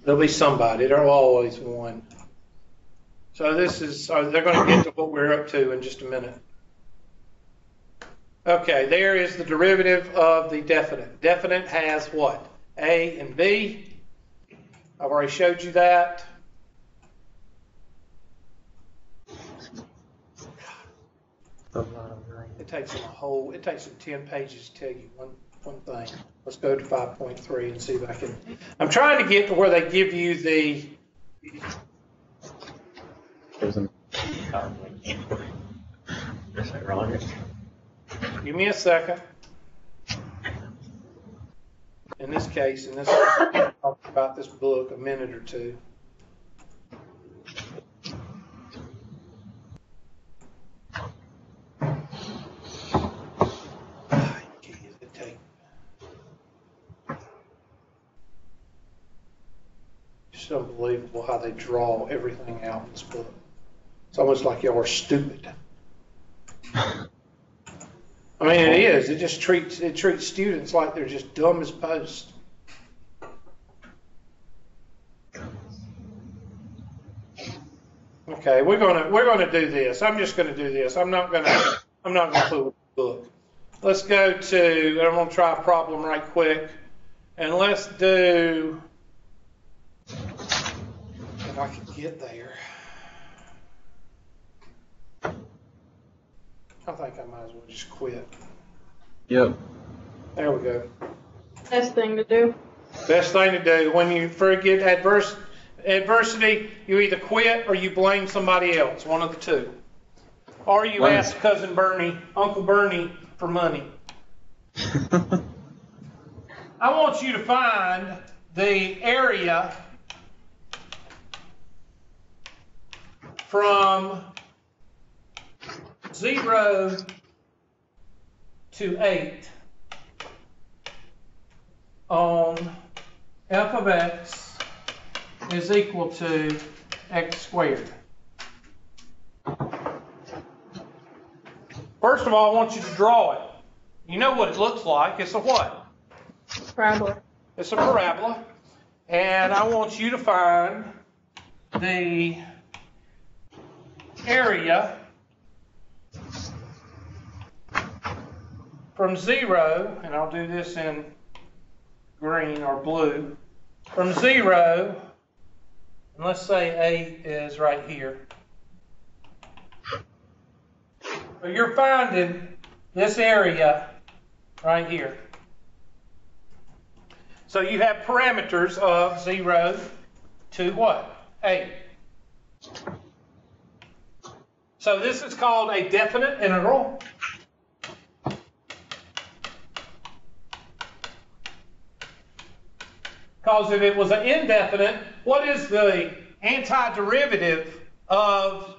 There'll be somebody. There'll always one. So they're going to get to what we're up to in just a minute. Okay, there is the derivative of the definite. Definite has what? A and B. I've already showed you that. It takes them 10 pages to tell you one thing. Let's go to 5.3 and see if I can. I'm trying to get to where they give you the. Give me a second. In this case, I talked about this book a minute or two. It's unbelievable how they draw everything out in this book. It's almost like y'all are stupid. I mean, it is. It just treats students like they're just dumb as post. Okay, we're gonna do this. I'm just gonna do this. I'm not gonna fool with the book. Let's go to. I'm gonna try a problem right quick, and let's do. If I could get there. I think I might as well just quit. Yep. There we go. Best thing to do. Best thing to do. When you forget adversity, you either quit or you blame somebody else, one of the two. Or you ask Cousin Bernie, Uncle Bernie, for money. I want you to find the area from 0 to 8 on f of x is equal to x squared. First of all, I want you to draw it. You know what it looks like. It's a what? Parabola. It's a parabola. And I want you to find the area from 0, and I'll do this in green or blue, from 0, and let's say 8 is right here. So you're finding this area right here. So you have parameters of 0 to what? 8. So this is called a definite integral. Because if it was an indefinite, what is the antiderivative of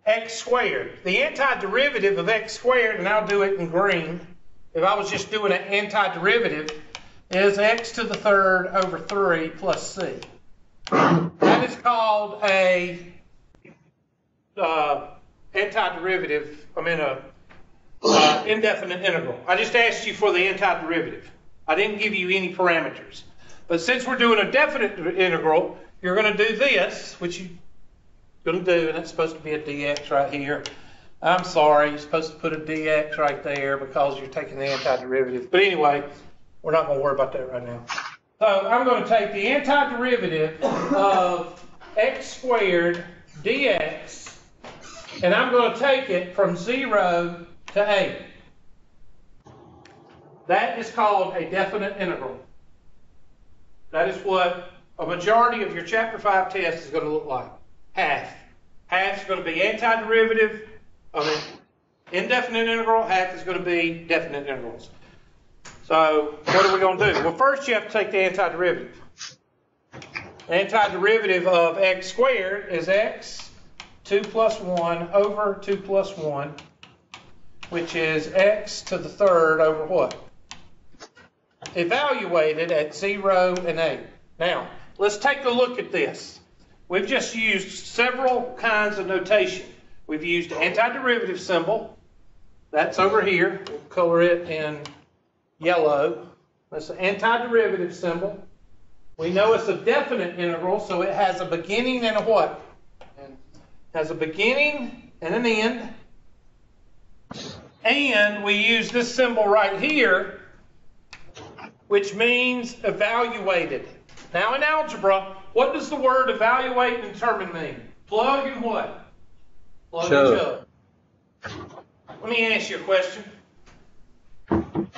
x squared? The antiderivative of x squared, and I'll do it in green, if I was just doing an antiderivative, is x to the third over 3 plus c. That is called a indefinite integral. I just asked you for the antiderivative. I didn't give you any parameters. But since we're doing a definite integral, you're going to do this, which you're going to do, and it's supposed to be a dx right here. I'm sorry, you're supposed to put a dx right there because you're taking the antiderivative. But anyway, we're not going to worry about that right now. So I'm going to take the antiderivative of x squared dx, and I'm going to take it from 0 to 8. That is called a definite integral. That is what a majority of your Chapter 5 test is going to look like. Half. Half is going to be antiderivative of an indefinite integral. Half is going to be definite integrals. So what are we going to do? Well, first you have to take the antiderivative. The antiderivative of x squared is x 2 plus 1 over 2 plus 1, which is x to the third over what? Evaluated at 0 and 8. Now, let's take a look at this. We've just used several kinds of notation. We've used the antiderivative symbol. That's over here. We'll color it in yellow. That's the antiderivative symbol. We know it's a definite integral, so it has a beginning and a what? It has a beginning and an end. And we use this symbol right here, which means evaluated. Now in algebra, what does the word evaluate and determine mean? Plug and what? Plug and shove. Let me ask you a question.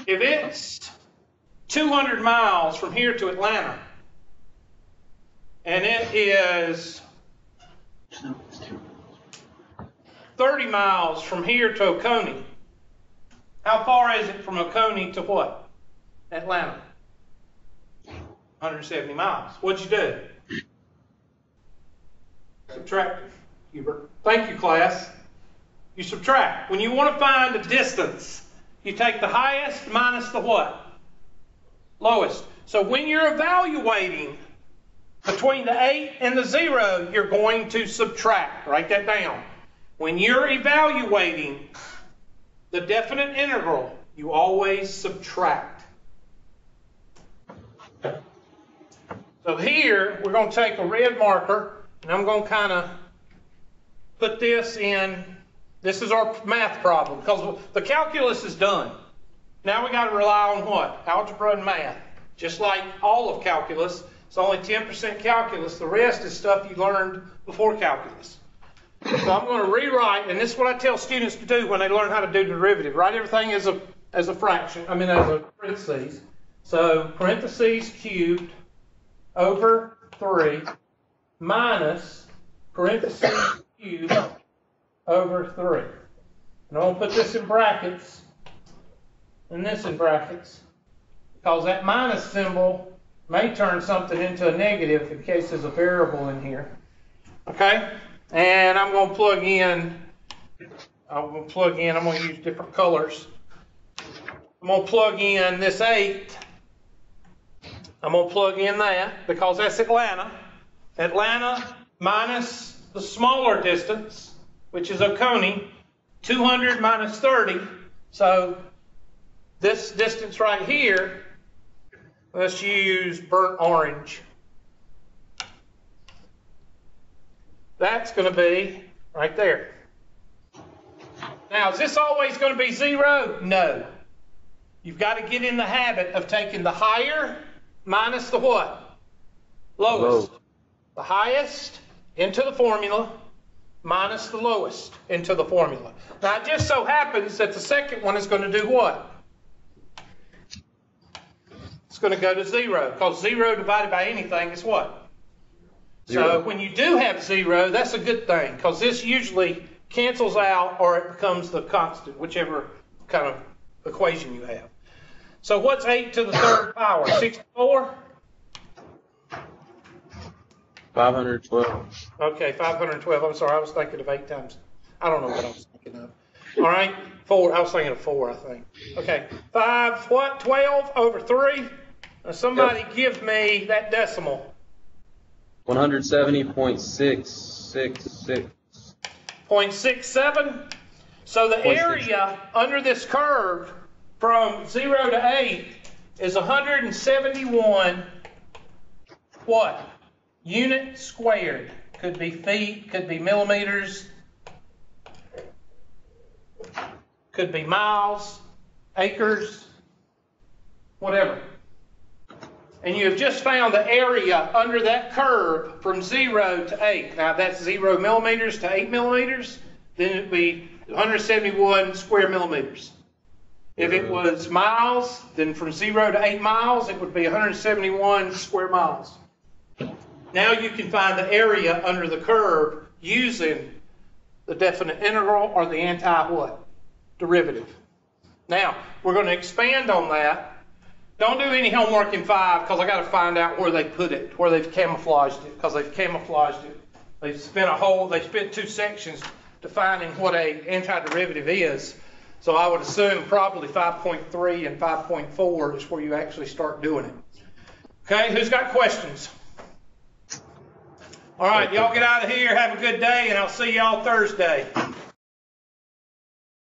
If it's 200 miles from here to Atlanta, and it is 30 miles from here to Oconee, how far is it from Oconee to what? Atlanta? 170 miles. What'd you do? Subtract, Hubert. Thank you, class. You subtract. When you want to find a distance, you take the highest minus the what? Lowest. So when you're evaluating between the 8 and the 0, you're going to subtract. Write that down. When you're evaluating the definite integral, you always subtract. So here, we're going to take a red marker, and I'm going to kind of put this in. This is our math problem, because the calculus is done. Now we got to rely on what? Algebra and math. Just like all of calculus, it's only 10% calculus. The rest is stuff you learned before calculus. So I'm going to rewrite, and this is what I tell students to do when they learn how to do derivative. Write everything as a fraction, as a parentheses. So parentheses cubed over 3 minus parentheses cubed over 3. And I'm going to put this in brackets and this in brackets, because that minus symbol may turn something into a negative in case there's a variable in here. Okay? And I'm going to plug in, I'm going to use different colors. I'm going to plug in this 8. I'm going to plug in that because that's Atlanta. Atlanta minus the smaller distance, which is Oconee, 200 minus 30. So this distance right here, let's use burnt orange. That's going to be right there. Now, is this always going to be 0? No. You've got to get in the habit of taking the higher minus the what? Lowest. Low. The highest into the formula minus the lowest into the formula. Now, it just so happens that the second one is going to do what? It's going to go to 0, because 0 divided by anything is what? 0. So when you do have 0, that's a good thing, because this usually cancels out or it becomes the constant, whichever kind of equation you have. So what's 8 to the third power? 64? 512. Okay, 512. I'm sorry, I was thinking of 8 times. I don't know what I was thinking of. All right, 4. I was thinking of 4, I think. Okay, 12 over 3. Now somebody give me that decimal. 170.666. 0.67. So the area under this curve from 0 to 8 is 171 what? Unit squared. Could be feet, could be millimeters, could be miles, acres, whatever. And you have just found the area under that curve from 0 to 8. Now, if that's 0 millimeters to 8 millimeters, then it would be 171 square millimeters. If it was miles, then from 0 to 8 miles, it would be 171 square miles. Now you can find the area under the curve using the definite integral or the anti-what? Derivative. Now, we're going to expand on that. Don't do any homework in 5 because I got to find out where they put it, where they've camouflaged it, because they've camouflaged it. They spent 2 sections defining what a antiderivative is. So I would assume probably 5.3 and 5.4 is where you actually start doing it. Okay, who's got questions? All right, y'all get out of here. Have a good day, and I'll see y'all Thursday.